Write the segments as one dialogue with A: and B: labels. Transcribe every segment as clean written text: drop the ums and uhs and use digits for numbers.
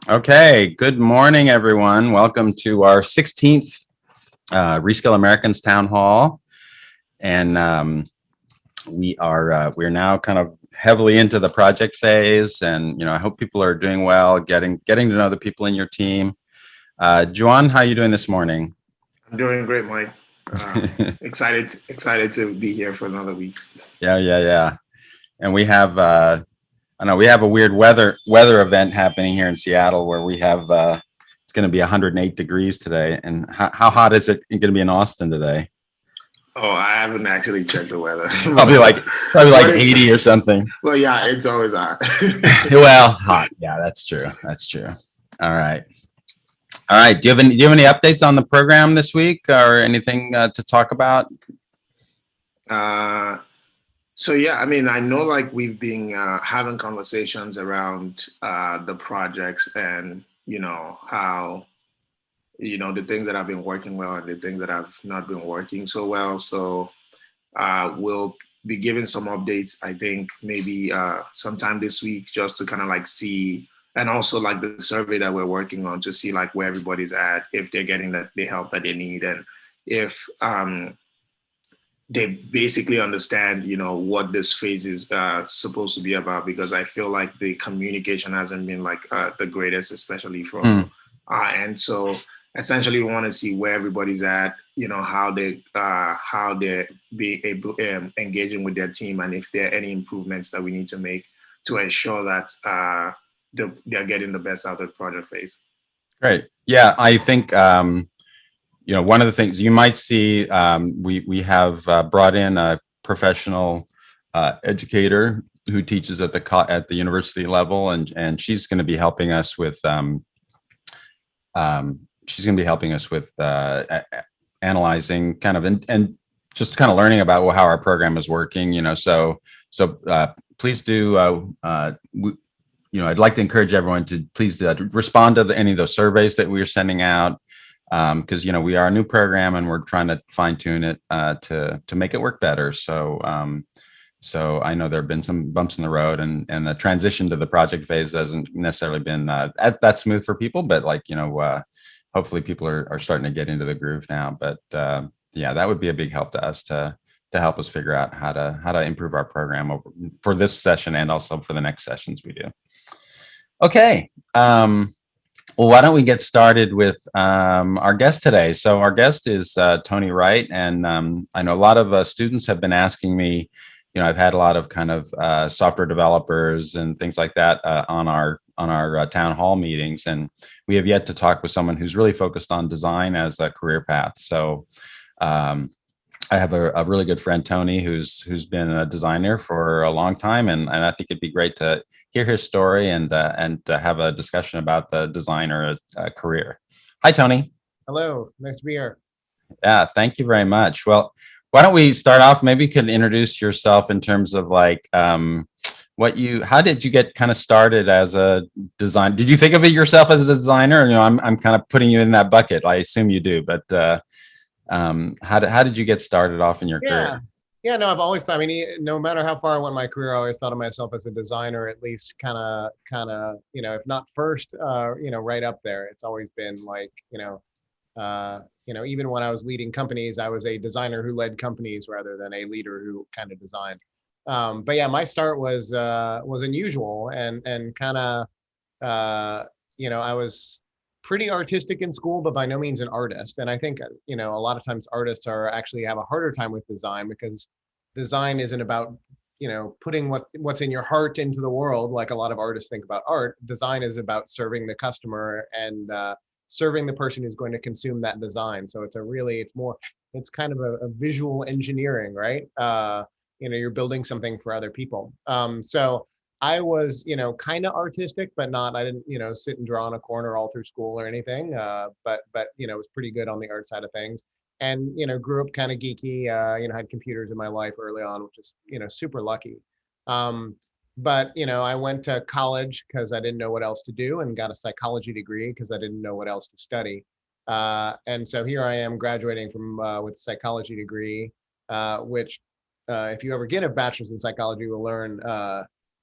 A: Okay, good morning, everyone. Welcome to our 16th Reskill Americans Town Hall. And we're now kind of heavily into the project phase. And, I hope people are doing well, getting to know the people in your team. Juan, how are you doing this morning?
B: I'm doing great, Mike. Excited to be here for another week.
A: Yeah. And we have, I know we have a weird weather event happening here in Seattle where we have, it's going to be 108 degrees today. And how hot is it going to be in Austin today?
B: Oh, I haven't actually checked the weather.
A: Probably like 80 or something.
B: Well, yeah, it's always hot.
A: Well, hot. Yeah, that's true. All right. Do you have any updates on the program this week or anything to talk about?
B: So yeah, I mean, I know like we've been having conversations around the projects and how the things that have been working well and the things that have not been working so well. So we'll be giving some updates, I think maybe sometime this week, just to kind of like see, and also like the survey that we're working on to see like where everybody's at, if they're getting the help that they need, and if they basically understand, what this phase is supposed to be about, because I feel like the communication hasn't been like the greatest, especially from and so essentially we want to see where everybody's at, how they're be able engaging with their team, and if there are any improvements that we need to make to ensure that they're getting the best out of the project phase.
A: Great. Yeah, I think one of the things you might see, we have brought in a professional educator who teaches at the university level, and she's going to be helping us with analyzing kind of and just kind of learning about how our program is working. So please do. I'd like to encourage everyone to please respond to any of those surveys that we're sending out, because we are a new program and we're trying to fine tune it to make it work better. So I know there have been some bumps in the road, and the transition to the project phase hasn't necessarily been that smooth for people, but hopefully people are starting to get into the groove now. But yeah, that would be a big help to us to help us figure out how to improve our program for this session and also for the next sessions we do. Okay. Well, why don't we get started with our guest today? So our guest is Tony Wright, and I know a lot of students have been asking me. I've had a lot of kind of software developers and things like that on our town hall meetings, and we have yet to talk with someone who's really focused on design as a career path. So I have a really good friend, Tony, who's been a designer for a long time, and I think it'd be great to hear his story and have a discussion about the designer career. Hi, Tony.
C: Hello, nice to be here.
A: Yeah, thank you very much. Well, why don't we start off? Maybe you could introduce yourself in terms of like how did you get kind of started as a design? Did you think of it yourself as a designer? I'm kind of putting you in that bucket. I assume you do, but how did you get started off in your career?
C: Yeah, no, I've always thought, I mean, no matter how far I went in my career, I always thought of myself as a designer, at least kind of, if not first, right up there. It's always been like, even when I was leading companies, I was a designer who led companies rather than a leader who kind of designed. But yeah, my start was unusual and kind of, I was pretty artistic in school, but by no means an artist. And I think, a lot of times artists actually have a harder time with design, because design isn't about, putting what's in your heart into the world. Like a lot of artists think about art, design is about serving the customer and serving the person who's going to consume that design. So it's kind of a visual engineering, right? You're building something for other people. So I was, kind of artistic, but I didn't, sit and draw in a corner all through school or anything. But was pretty good on the art side of things, and, grew up kind of geeky, had computers in my life early on, which is, super lucky. But, I went to college because I didn't know what else to do, and got a psychology degree because I didn't know what else to study. And so here I am graduating from with a psychology degree, which if you ever get a bachelor's in psychology, you will learn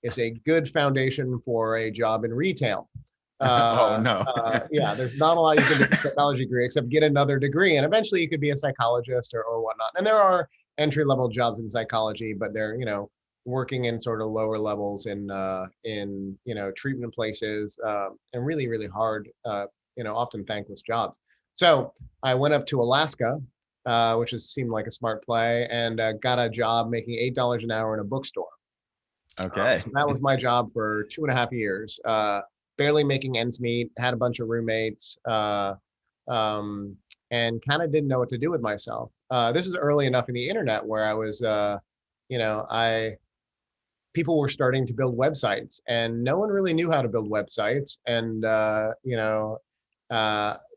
C: is a good foundation for a job in retail.
A: Oh, no.
C: Yeah, there's not a lot you can do with a technology degree except get another degree, and eventually you could be a psychologist or whatnot. And there are entry-level jobs in psychology, but they're, working in sort of lower levels in treatment places, and really, really hard, often thankless jobs. So I went up to Alaska, which seemed like a smart play, and got a job making $8 an hour in a bookstore.
A: Okay.
C: So that was my job for 2.5 years. Barely making ends meet, had a bunch of roommates, and kind of didn't know what to do with myself. This is early enough in the internet where I was, people were starting to build websites, and no one really knew how to build websites. And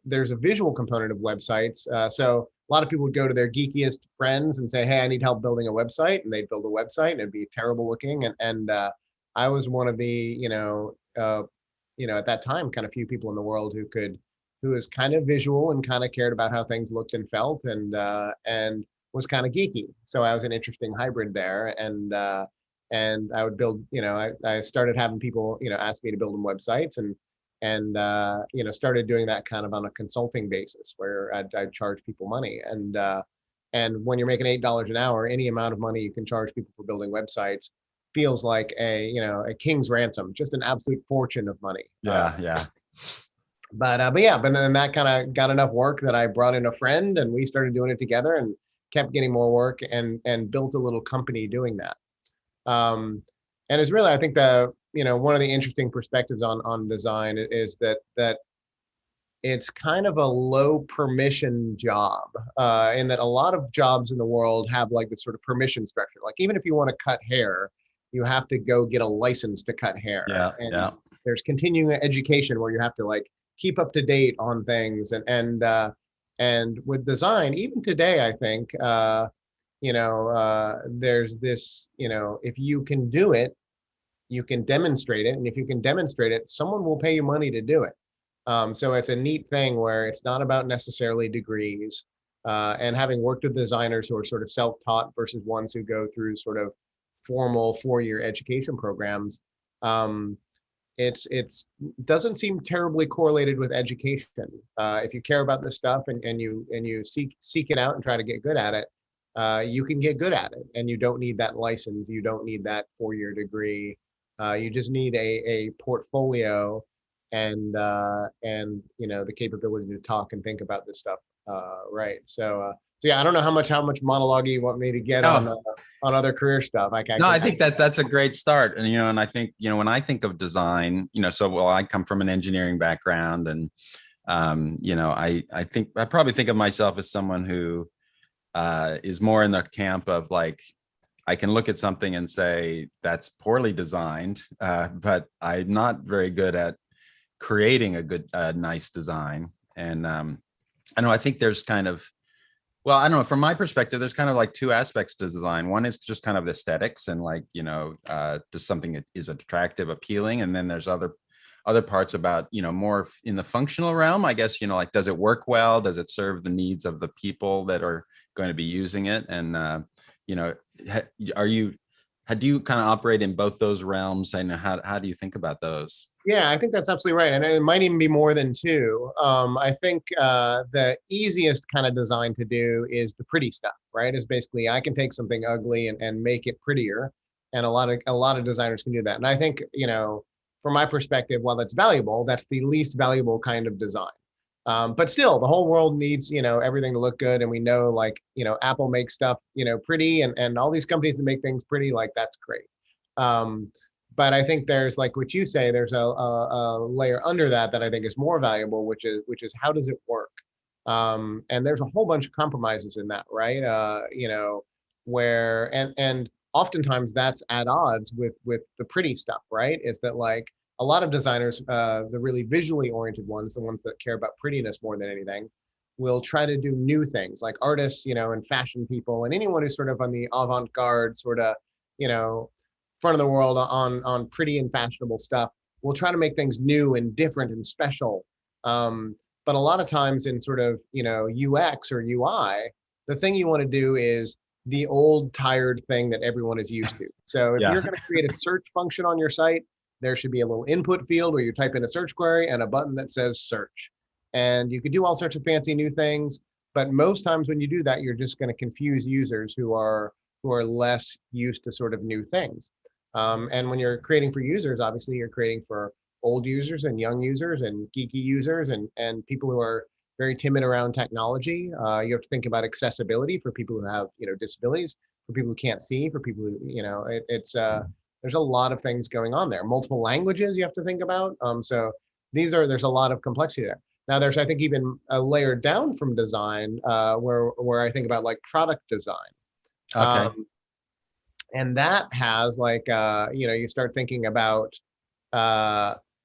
C: there's a visual component of websites. So a lot of people would go to their geekiest friends and say, "Hey, I need help building a website," and they'd build a website, and it'd be terrible looking. And I was one of the, at that time, kind of few people in the world who was kind of visual and kind of cared about how things looked and felt, and was kind of geeky. So I was an interesting hybrid there, and I would build. I started having people, ask me to build them websites, and started doing that kind of on a consulting basis where I'd charge people money. And when you're making $8 an hour, any amount of money you can charge people for building websites feels like a king's ransom, just an absolute fortune of money.
A: Yeah.
C: But then that kind of got enough work that I brought in a friend, and we started doing it together and kept getting more work, and built a little company doing that. And it's really, I think, one of the interesting perspectives on design is that it's kind of a low permission job, in that a lot of jobs in the world have like this sort of permission structure. Like even if you want to cut hair, you have to go get a license to cut hair.
A: Yeah.
C: There's continuing education where you have to like keep up to date on things, and with design, even today, I think, there's this, if you can do it, you can demonstrate it. And if you can demonstrate it, someone will pay you money to do it. So it's a neat thing where it's not about necessarily degrees. And having worked with designers who are sort of self-taught versus ones who go through sort of formal 4-year education programs, it's doesn't seem terribly correlated with education. If you care about this stuff and you seek it out and try to get good at it, you can get good at it, and you don't need that license. You don't need that 4-year degree. You just need a portfolio and the capability to talk and think about this stuff, right? So yeah, I don't know how much monologue you want me to get on other career stuff.
A: I think that's a great start. And and I think when I think of design, I come from an engineering background, and I probably think of myself as someone who is more in the camp of like, I can look at something and say that's poorly designed, but I'm not very good at creating a good, nice design. And I think there's kind of, well, I don't know, from my perspective, there's kind of like two aspects to design. One is just kind of aesthetics and like, just something that is attractive, appealing. And then there's other parts about, more in the functional realm, I guess, like, does it work well? Does it serve the needs of the people that are going to be using it? And, do you kind of operate in both those realms? And how do you think about those?
C: Yeah, I think that's absolutely right. And it might even be more than two. I think the easiest kind of design to do is the pretty stuff, right? Is basically I can take something ugly and make it prettier. And a lot of designers can do that. And I think, from my perspective, while that's valuable, that's the least valuable kind of design. But still, the whole world needs, everything to look good. And we know, like, Apple makes stuff, pretty, and all these companies that make things pretty, like, that's great. But I think there's, like what you say, there's a layer under that I think is more valuable, which is how does it work? And there's a whole bunch of compromises in that, right? Where and oftentimes that's at odds with the pretty stuff, right? Is that like a lot of designers, the really visually oriented ones, the ones that care about prettiness more than anything, will try to do new things, like artists, and fashion people, and anyone who's sort of on the avant-garde sort of, front of the world on pretty and fashionable stuff, will try to make things new and different and special. But a lot of times in sort of, UX or UI, the thing you want to do is the old tired thing that everyone is used to. So if you're going to create a search function on your site, there should be a little input field where you type in a search query and a button that says search. And you could do all sorts of fancy new things, but most times when you do that, you're just going to confuse users who are less used to sort of new things. And when you're creating for users, obviously you're creating for old users and young users and geeky users and people who are very timid around technology. You have to think about accessibility for people who have, disabilities, for people who can't see, for people who, there's a lot of things going on there. Multiple languages you have to think about. So there's a lot of complexity there. Now there's, I think, even a layer down from design where I think about like product design.
A: Okay.
C: And that has like, you start thinking about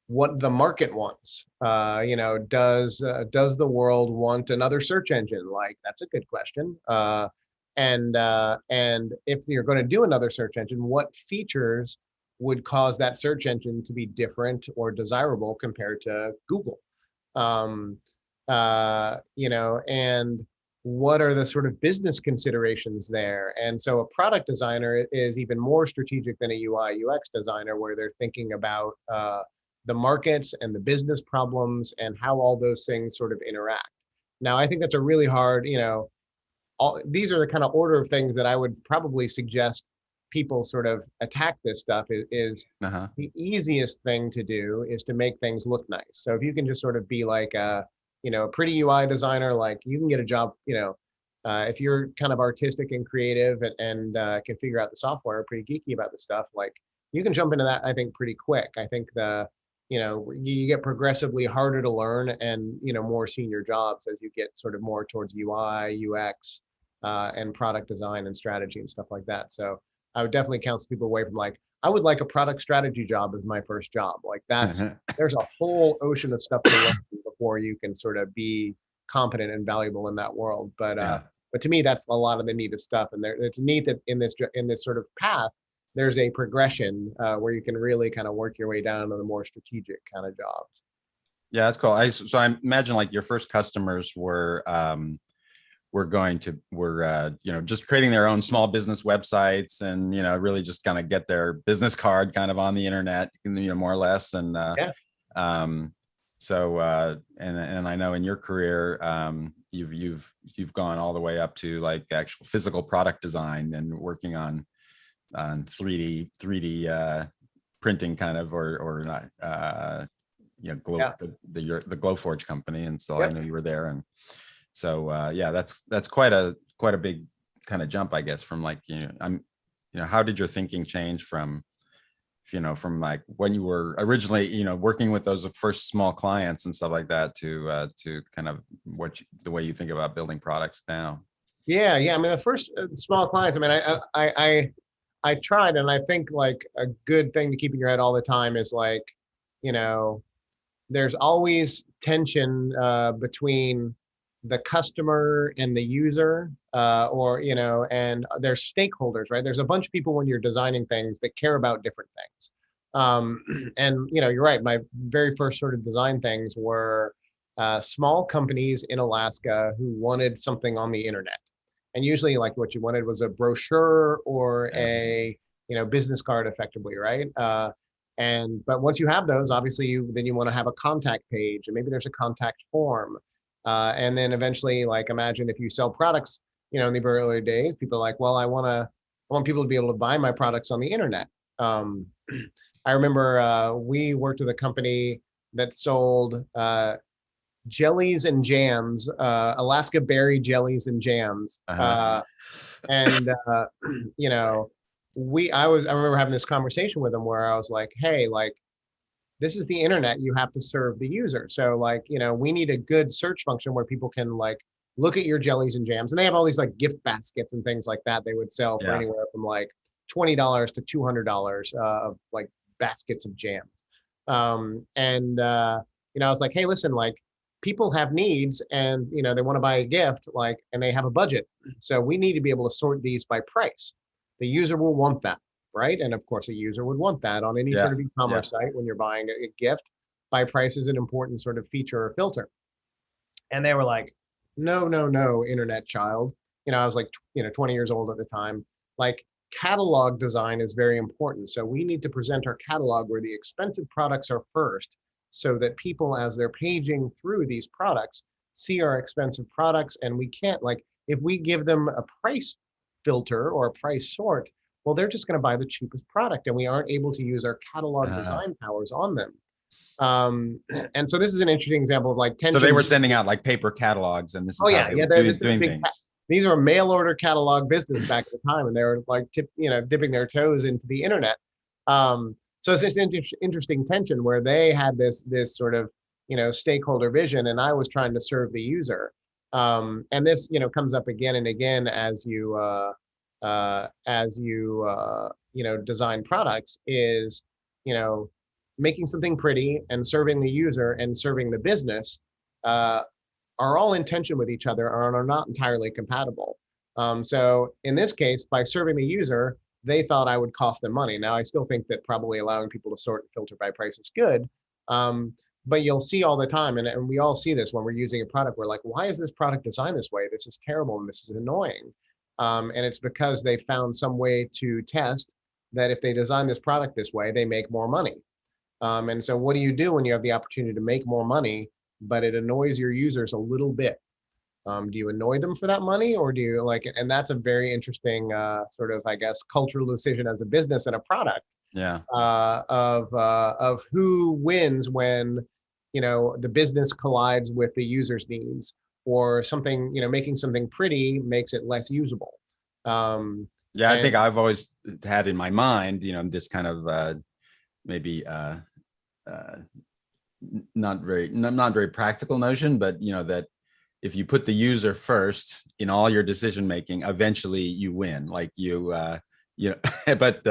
C: what the market wants. Does the world want another search engine? Like, that's a good question. And if you're going to do another search engine, what features would cause that search engine to be different or desirable compared to Google? And what are the sort of business considerations there? And so a product designer is even more strategic than a UI UX designer, where they're thinking about the markets and the business problems and how all those things sort of interact. Now, I think that's a really hard, these are the kind of order of things that I would probably suggest people sort of attack this stuff is the easiest thing to do is to make things look nice. So if you can just sort of be like a pretty UI designer, like you can get a job, if you're kind of artistic and creative and can figure out the software, pretty geeky about the stuff, like you can jump into that, I think, pretty quick. I think you get progressively harder to learn and, more senior jobs as you get sort of more towards UI, UX, and product design and strategy and stuff like that. So I would definitely counsel people away from like, I would like a product strategy job as my first job. Like there's a whole ocean of stuff to learn before you can sort of be competent and valuable in that world. But to me, that's a lot of the neatest stuff. And it's neat that in this sort of path, there's a progression where you can really kind of work your way down to the more strategic kind of jobs.
A: Yeah, that's cool. So I imagine like your first customers were just creating their own small business websites and, really just kind of get their business card kind of on the internet, more or less. And so I know in your career, you've gone all the way up to like actual physical product design and working on 3D printing kind of, or not, the Glowforge company. And so I know you were there. And so, that's quite a big kind of jump, I guess, from like, how did your thinking change from like when you were originally, working with those first small clients and stuff like that to kind of the way you think about building products now?
C: Yeah. I mean, the first small clients, I mean, I tried, and I think like a good thing to keep in your head all the time is like, there's always tension between the customer and the user, and there's stakeholders, right? There's a bunch of people when you're designing things that care about different things. And you're right. My very first sort of design things were small companies in Alaska who wanted something on the internet. And usually like what you wanted was a brochure or a, business card effectively, right? But once you have those, obviously then you want to have a contact page, and maybe there's a contact form. And then eventually, like, imagine if you sell products, in the very early days, people are like, well, I want people to be able to buy my products on the internet. I remember we worked with a company that sold jellies and jams, Alaska berry jellies and jams. I remember having this conversation with them where I was like, hey, like, this is the internet, you have to serve the user. So like, we need a good search function where people can like look at your jellies and jams. And they have all these like gift baskets and things like that they would sell for anywhere from like $20 to $200 of like baskets of jams. I was like, hey, listen, like, people have needs and, they want to buy a gift, like, and they have a budget. So we need to be able to sort these by price. The user will want that, right? And of course, a user would want that on any sort of e-commerce site when you're buying a gift. By price is an important sort of feature or filter. And they were like, no, internet child. I was like, 20 years old at the time. Like, catalog design is very important. So we need to present our catalog where the expensive products are first, so that people, as they're paging through these products, see our expensive products. And we can't, like, if we give them a price filter or a price sort, well, they're just going to buy the cheapest product, and we aren't able to use our catalog design powers on them. And so this is an interesting example of like tension.
A: So they were sending out like paper catalogs, and this is
C: Oh
A: how
C: yeah,
A: they
C: yeah.
A: were
C: This is a
A: doing
C: big.
A: things.
C: These are mail order catalog business back at the time, and they were like dipping their toes into the internet. So it's this interesting tension where they had this sort of stakeholder vision, and I was trying to serve the user. And this comes up again and again as you design products, is making something pretty and serving the user and serving the business are all in tension with each other and are not entirely compatible. So in this case, by serving the user, they thought I would cost them money. Now, I still think that probably allowing people to sort and filter by price is good. But you'll see all the time, and we all see this when we're using a product, we're like, why is this product designed this way? This is terrible and this is annoying. And it's because they found some way to test that if they design this product this way, they make more money. And so what do you do when you have the opportunity to make more money, but it annoys your users a little bit? Do you annoy them for that money, or do you like it? And that's a very interesting sort of, I guess, cultural decision as a business and a product.
A: Yeah.
C: Of who wins when the business collides with the user's needs, or something, making something pretty makes it less usable.
A: Yeah, I think I've always had in my mind, this kind of maybe not very practical notion, but that if you put the user first in all your decision making, eventually you win. Like but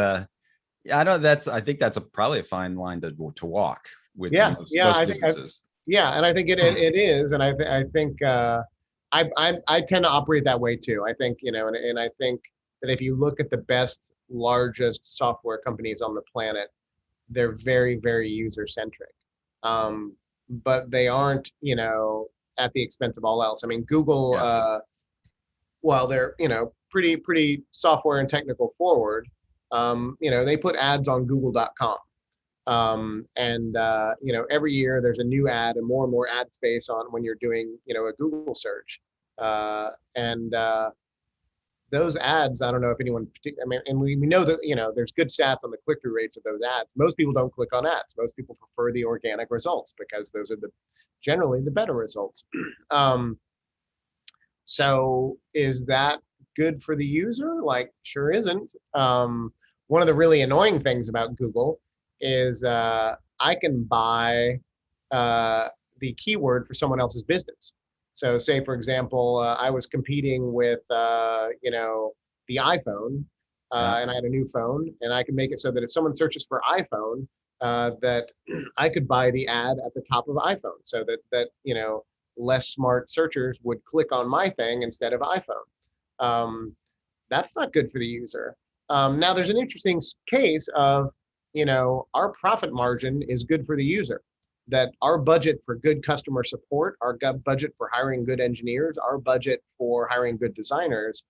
A: I think that's probably a fine line to walk with most businesses.
C: And I think it is, and I think I tend to operate that way too. I think and I think that if you look at the best, largest software companies on the planet, they're very, very user centric, but they aren't at the expense of all else. I mean, Google, while they're pretty software and technical forward, they put ads on Google.com. And every year there's a new ad and more ad space on when you're doing a Google search, and those ads, I don't know if anyone, I mean, and we know that there's good stats on the click-through rates of those ads. Most people don't click on ads. Most people prefer the organic results because those are generally the better results. So is that good for the user? Like, sure isn't. One of the really annoying things about Google is I can buy the keyword for someone else's business. So say, for example, I was competing with, the iPhone, and I had a new phone, and I could make it so that if someone searches for iPhone, that I could buy the ad at the top of iPhone, so that less smart searchers would click on my thing instead of iPhone. That's not good for the user. Now, there's an interesting case of, our profit margin is good for the user. That our budget for good customer support, our budget for hiring good engineers, our budget for hiring good designers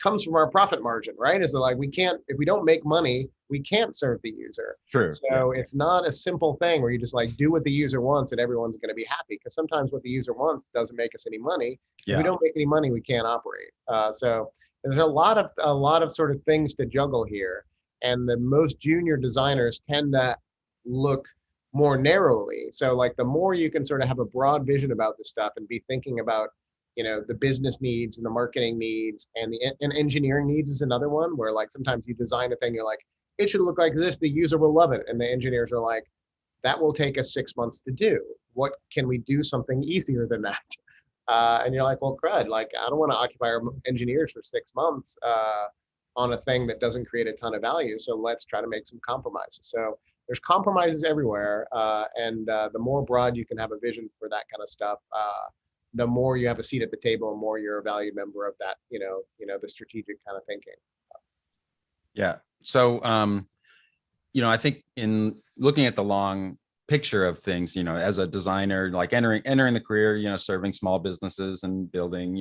C: comes from our profit margin, right? Is like, if we don't make money, we can't serve the user.
A: True.
C: So it's not a simple thing where you just like do what the user wants and everyone's going to be happy, because sometimes what the user wants doesn't make us any money. If we don't make any money, we can't operate. So there's a lot of sort of things to juggle here, and the most junior designers tend to look more narrowly. So like the more you can sort of have a broad vision about this stuff and be thinking about, the business needs and the marketing needs and engineering needs is another one, where like sometimes you design a thing, you're like, it should look like this, the user will love it. And the engineers are like, that will take us 6 months to do. What can we do something easier than that? And you're like, well, crud, like I don't want to occupy our engineers for 6 months on a thing that doesn't create a ton of value. So let's try to make some compromises. So there's compromises everywhere, and the more broad you can have a vision for that kind of stuff, the more you have a seat at the table, and more you're a valued member of that, the strategic kind of thinking.
A: Yeah. So, I think in looking at the long picture of things, as a designer, like entering the career, serving small businesses and building,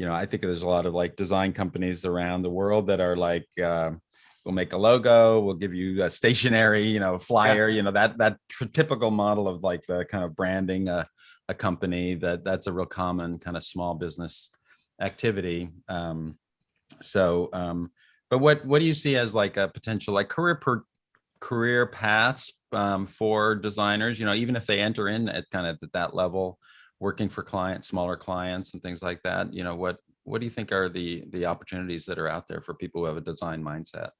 A: I think there's a lot of like design companies around the world that are like, we'll make a logo, we'll give you a stationery, flyer, that typical model of like the kind of branding a company. That's a real common kind of small business activity. But what do you see as like a potential like career paths for designers? Even if they enter in at kind of at that level, working for clients, smaller clients, and things like that. What do you think are the opportunities that are out there for people who have a design mindset?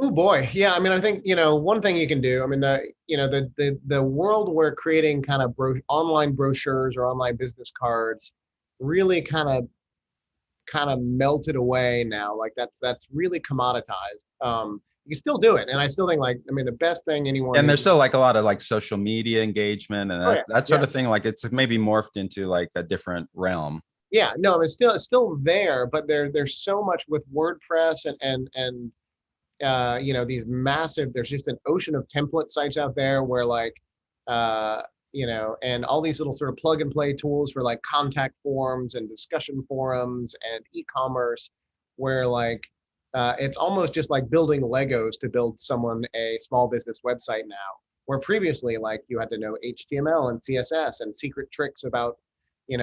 C: Oh boy, yeah. I mean, I think one thing you can do. I mean, the world where creating kind of online brochures or online business cards really kind of melted away now. Like that's really commoditized. You can still do it, and I still think like I mean the best thing anyone.
A: And there's still like a lot of like social media engagement and that sort
C: yeah.
A: of thing. Like it's maybe morphed into like a different realm.
C: Yeah, no, I mean, it's still there, but there's so much with WordPress and these massive. There's just an ocean of template sites out there where like and all these little sort of plug and play tools for like contact forms and discussion forums and e-commerce, where like it's almost just like building Legos to build someone a small business website now, where previously like you had to know HTML and CSS and secret tricks about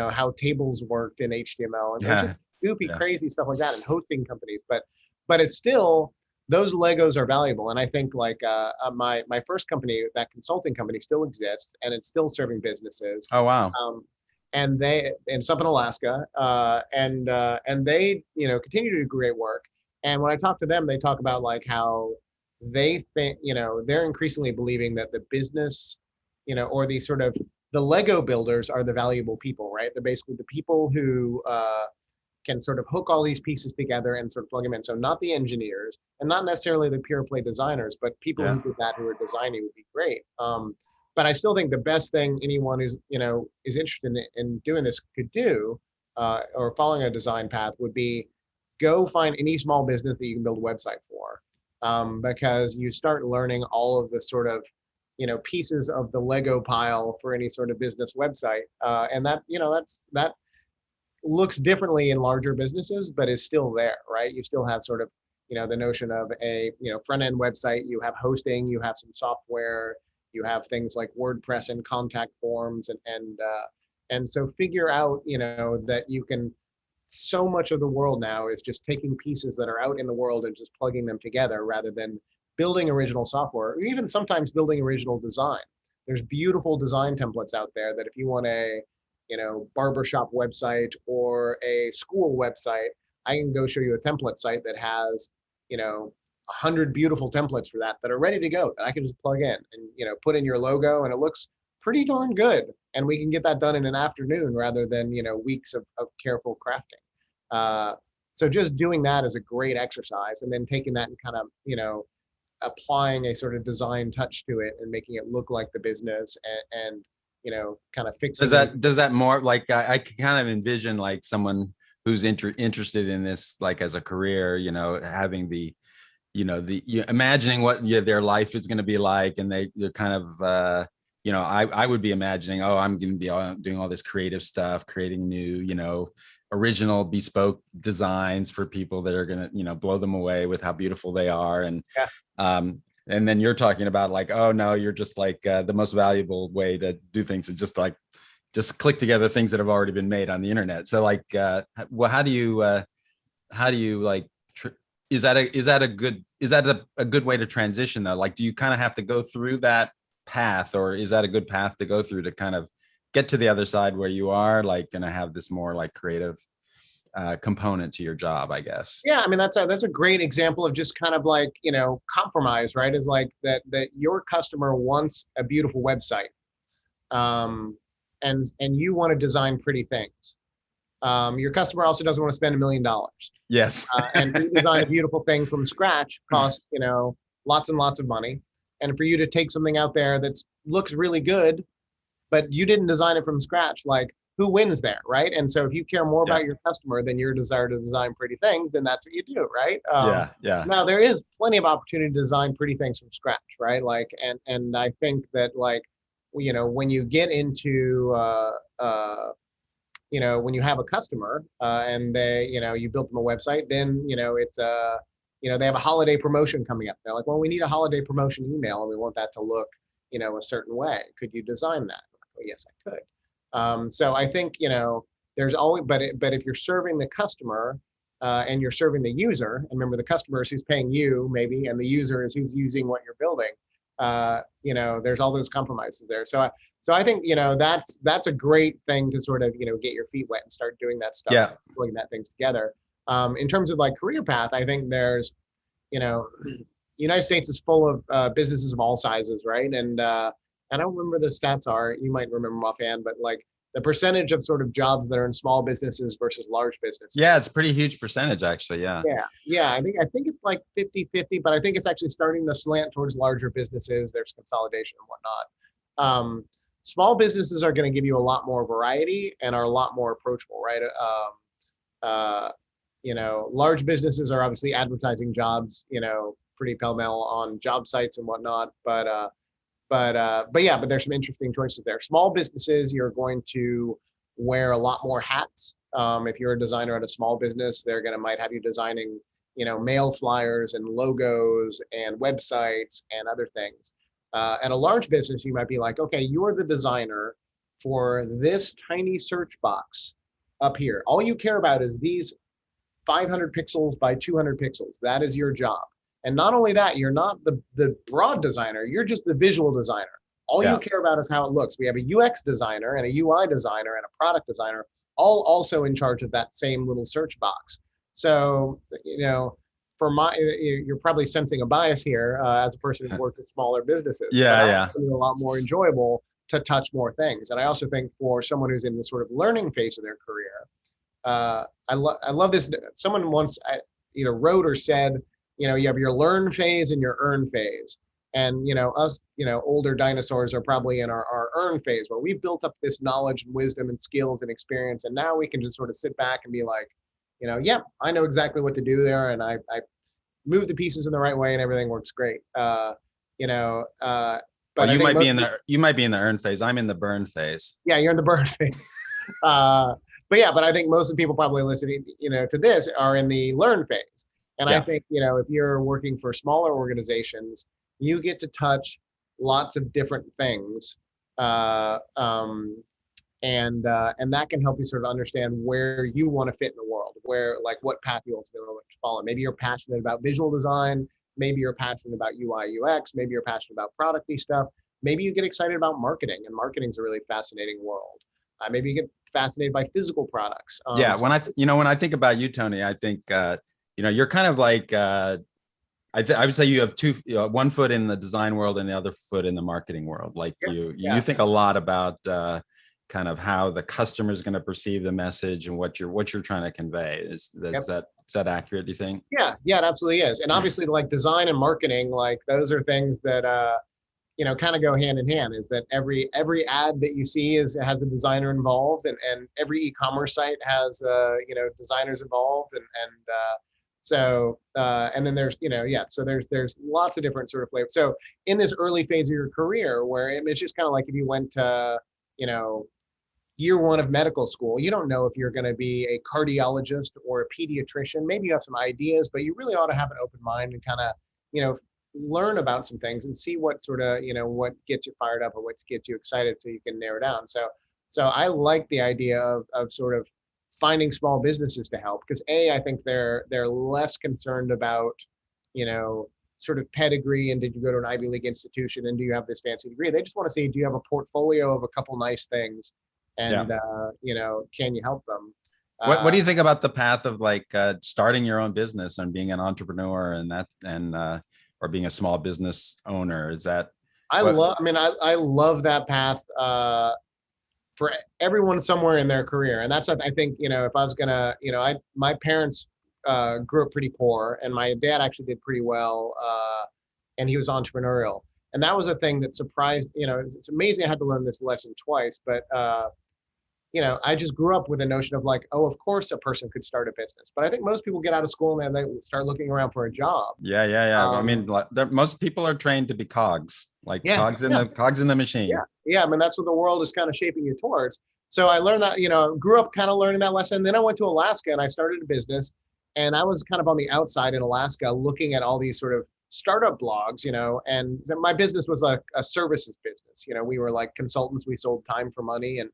C: how tables worked in HTML and just goofy, crazy stuff like that, and hosting companies. But it's still, those Legos are valuable. And I think like my first company, that consulting company, still exists and it's still serving businesses.
A: Oh, wow.
C: And they, it's up in Alaska, and they continue to do great work. And when I talk to them, they talk about like how they think they're increasingly believing that the business or these sort of the Lego builders are the valuable people, right? They're basically the people who can sort of hook all these pieces together and sort of plug them in. So not the engineers and not necessarily the pure play designers, but people who did that, who are designing, would be great. But I still think the best thing anyone who's is interested in doing this could do, or following a design path, would be go find any small business that you can build a website for, because you start learning all of the sort of pieces of the Lego pile for any sort of business website, and that that looks differently in larger businesses, but is still there, right? You still have sort of the notion of a front end website. You have hosting, you have some software, you have things like WordPress and contact forms, and so figure out that you can. So much of the world now is just taking pieces that are out in the world and just plugging them together, rather than building original software, or even sometimes building original design. There's beautiful design templates out there that if you want a barbershop website or a school website, I can go show you a template site that has 100 beautiful templates for that are ready to go, that I can just plug in and put in your logo, and it looks pretty darn good. And we can get that done in an afternoon rather than weeks of careful crafting. So just doing that is a great exercise, and then taking that and kind of applying a sort of design touch to it and making it look like the business, and kind of fixing.
A: Does that more like I can kind of envision like someone who's interested in this like as a career, having imagining what their life is going to be like, and they're kind of I would be imagining, oh, I'm going to be doing all this creative stuff, creating new original bespoke designs for people that are going to blow them away with how beautiful they are. And and then you're talking about like, oh no, you're just like the most valuable way to do things is just click together things that have already been made on the internet. So like, well, how do you like, is that a good way to transition though? Like, do you kind of have to go through that path, or is that a good path to go through to kind of get to the other side where you are like going to have this more like creative component to your job, I guess?
C: Yeah, I mean that's a great example of just kind of like compromise, right? Is like that your customer wants a beautiful website, and you want to design pretty things. Your customer also doesn't want to spend $1 million.
A: Yes.
C: And you design a beautiful thing from scratch costs lots and lots of money. And for you to take something out there that looks really good, but you didn't design it from scratch, like who wins there, right? And so if you care more about your customer than your desire to design pretty things, then that's what you do, right? Now there is plenty of opportunity to design pretty things from scratch, right? Like, and I think that like, when you get into when you have a customer and they, you built them a website, then, it's they have a holiday promotion coming up. They're like, well, we need a holiday promotion email and we want that to look, a certain way. Could you design that? Oh, yes, I could. So I think, there's always, but if you're serving the customer and you're serving the user, and remember the customer is who's paying you maybe, and the user is who's using what you're building, there's all those compromises there. So I think, that's a great thing to sort of, get your feet wet and start doing that stuff,
A: Yeah.
C: pulling that things together. In terms of like career path, I think there's, United States is full of businesses of all sizes, right? And I don't remember the stats are, you might remember them offhand, but like the percentage of sort of jobs that are in small businesses versus large businesses.
A: Yeah, it's a pretty huge percentage actually. Yeah.
C: Yeah. I think it's like 50-50, but I think it's actually starting to slant towards larger businesses. There's consolidation and whatnot. Small businesses are going to give you a lot more variety and are a lot more approachable, right? Large businesses are obviously advertising jobs, pretty pell-mell on job sites and whatnot. But there's some interesting choices there. Small businesses, you're going to wear a lot more hats. If you're a designer at a small business, might have you designing, mail flyers and logos and websites and other things. At a large business, you might be like, okay, you are the designer for this tiny search box up here. All you care about is these 500 pixels by 200 pixels. That is your job. And not only that, you're not the broad designer, you're just the visual designer. All you care about is how it looks. We have a UX designer and a UI designer and a product designer, all also in charge of that same little search box. So, you're probably sensing a bias here as a person who's worked at smaller businesses.
A: Yeah.
C: It's a lot more enjoyable to touch more things. And I also think for someone who's in the sort of learning phase of their career, I love this. Someone once either wrote or said, you have your learn phase and your earn phase. And, us, older dinosaurs are probably in our earn phase where we've built up this knowledge and wisdom and skills and experience. And now we can just sort of sit back and be like, yep, I know exactly what to do there. And I move the pieces in the right way and everything works great. But
A: you might be in the earn phase. I'm in the burn phase.
C: Yeah, you're in the burn phase. But I think most of the people probably listening, to this are in the learn phase. And I think, if you're working for smaller organizations, you get to touch lots of different things. And that can help you sort of understand where you want to fit in the world, what path you ultimately want to follow. Maybe you're passionate about visual design. Maybe you're passionate about UI, UX. Maybe you're passionate about product-y stuff. Maybe you get excited about marketing, and marketing is a really fascinating world. Maybe you get fascinated by physical products.
A: When I think about you, Tony, I think, you're kind of like, I would say you have one foot in the design world and the other foot in the marketing world. Like you think a lot about kind of how the customer is going to perceive the message and what you're trying to convey. Is that accurate, do you think? Yeah,
C: it absolutely is. And obviously like design and marketing, like those are things that, kind of go hand in hand. Is that every ad that you see has a designer involved, and every e-commerce site has, designers involved. And then there's, so there's lots of different sort of flavors. So in this early phase of your career where it's just kind of like if you went to, year one of medical school, you don't know if you're going to be a cardiologist or a pediatrician. Maybe you have some ideas, but you really ought to have an open mind and kind of, learn about some things and see what sort of, what gets you fired up or what gets you excited so you can narrow down. So I like the idea of sort of finding small businesses to help, because I think they're less concerned about, sort of pedigree and did you go to an Ivy League institution and do you have this fancy degree? They just want to see, do you have a portfolio of a couple nice things, and can you help them?
A: What do you think about the path of like starting your own business and being an entrepreneur or being a small business owner? Is that I
C: love that path for everyone somewhere in their career. And that's, I think, if I was gonna, my parents grew up pretty poor, and my dad actually did pretty well, and he was entrepreneurial. And that was a thing that surprised, it's amazing I had to learn this lesson twice, but I just grew up with a notion of like, oh, of course a person could start a business. But I think most people get out of school and they start looking around for a job.
A: Yeah. I mean, most people are trained to be cogs, cogs in the machine.
C: Yeah. I mean, that's what the world is kind of shaping you towards. So I learned that, grew up kind of learning that lesson. Then I went to Alaska and I started a business, and I was kind of on the outside in Alaska looking at all these sort of startup blogs, and my business was a services business. We were like consultants. We sold time for money, and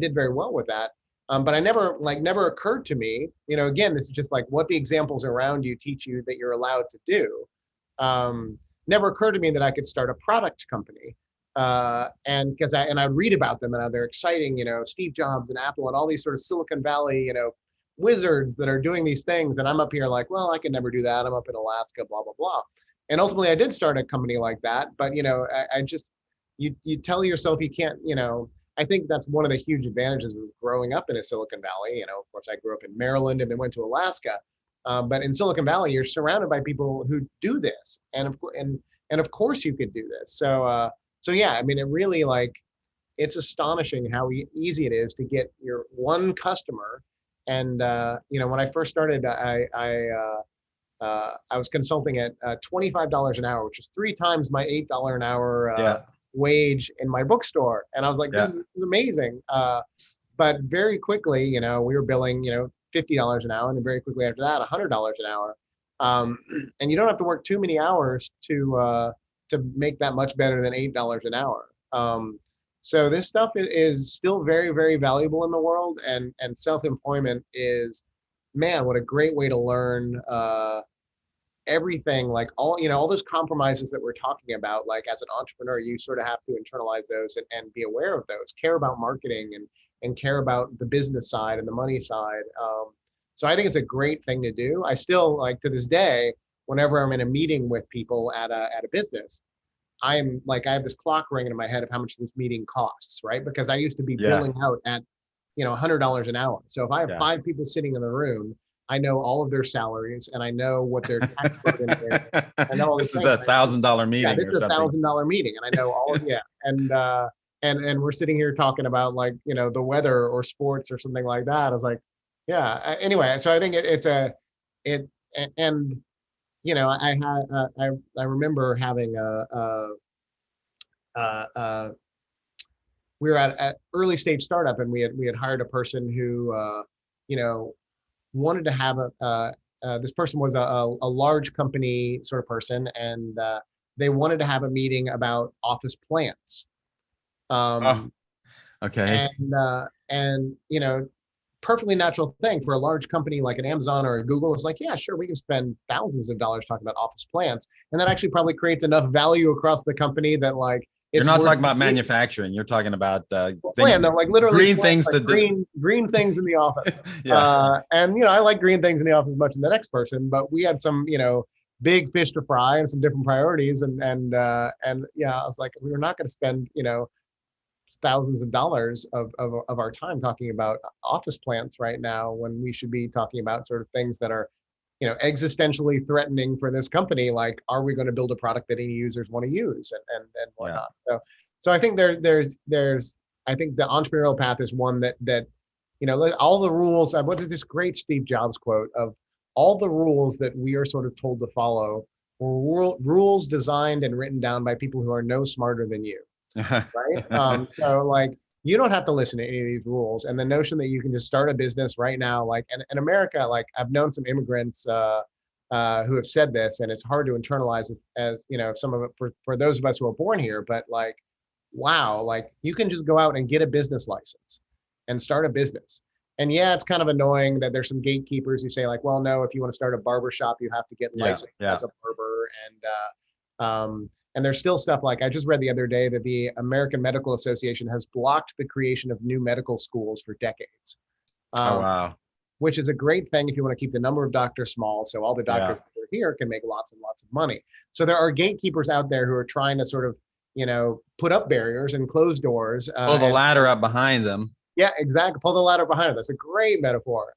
C: did very well with that. But I never occurred to me, again, this is just like what the examples around you teach you that you're allowed to do. Never occurred to me that I could start a product company. And I'd read about them, and they're exciting, Steve Jobs and Apple and all these sort of Silicon Valley, wizards that are doing these things. And I'm up here like, well, I could never do that. I'm up in Alaska, blah, blah, blah. And ultimately I did start a company like that. But, I just, you tell yourself you can't, I think that's one of the huge advantages of growing up in a Silicon Valley. Of course, I grew up in Maryland and then went to Alaska. But in Silicon Valley, you're surrounded by people who do this. And of course you could do this. So yeah, I mean, it really it's astonishing how easy it is to get your one customer. And when I first started, I was consulting at $25 an hour, which is 3 times my $8 an hour wage in my bookstore. And I was like, this is amazing. But very quickly, we were billing, $50 an hour, and then very quickly after that, $100 an hour. And you don't have to work too many hours to make that much better than $8 an hour. So this stuff is still very, very valuable in the world, and self-employment is, man, what a great way to learn everything, like all those compromises that we're talking about. Like as an entrepreneur, you sort of have to internalize those and be aware of those, care about marketing and care about the business side and the money side. So I think it's a great thing to do. I still, like, to this day, whenever I'm in a meeting with people at a business, I have this clock ringing in my head of how much this meeting costs, right? Because I used to be billing out at, $100 an hour. So if I have 5 people sitting in the room, I know all of their salaries and I know what their tax burden is. I know all
A: this is a $1,000 meeting.
C: Yeah, this is a $1,000 meeting, and I know all of and we're sitting here talking about the weather or sports or something like that. I was like, yeah. Anyway, so I think I remember having we were at early stage startup, and we had hired a person who wanted to have this person was a large company sort of person, and they wanted to have a meeting about office plants.
A: Okay.
C: And perfectly natural thing for a large company like an Amazon or a Google. Is like, yeah, sure, we can spend thousands of dollars talking about office plants, and that actually probably creates enough value across the company that
A: you're not talking about manufacturing. You're talking about
C: literally
A: green things,
C: green things in the office.
A: Yeah.
C: And I like green things in the office as much as the next person, but we had some big fish to fry and some different priorities, and I was like, we were not going to spend thousands of dollars of our time talking about office plants right now, when we should be talking about sort of things that are existentially threatening for this company. Like, are we going to build a product that any users want to use and whatnot? So I think there's I think the entrepreneurial path is one that all the rules. What is this great Steve Jobs quote of all the rules that we are sort of told to follow were rules designed and written down by people who are no smarter than you. Right. So you don't have to listen to any of these rules. And the notion that you can just start a business right now, and in America, I've known some immigrants who have said this, and it's hard to internalize it as, some of it for those of us who are born here, but wow, you can just go out and get a business license and start a business. And yeah, it's kind of annoying that there's some gatekeepers who say well, no, if you want to start a barber shop, you have to get licensed as a barber. And there's still stuff I just read the other day that the American Medical Association has blocked the creation of new medical schools for decades.
A: Oh, wow.
C: Which is a great thing if you want to keep the number of doctors small, so all the doctors who are here can make lots and lots of money. So there are gatekeepers out there who are trying to sort of, put up barriers and close doors.
A: Pull the ladder up behind them.
C: Yeah, exactly. Pull the ladder behind them. That's a great metaphor.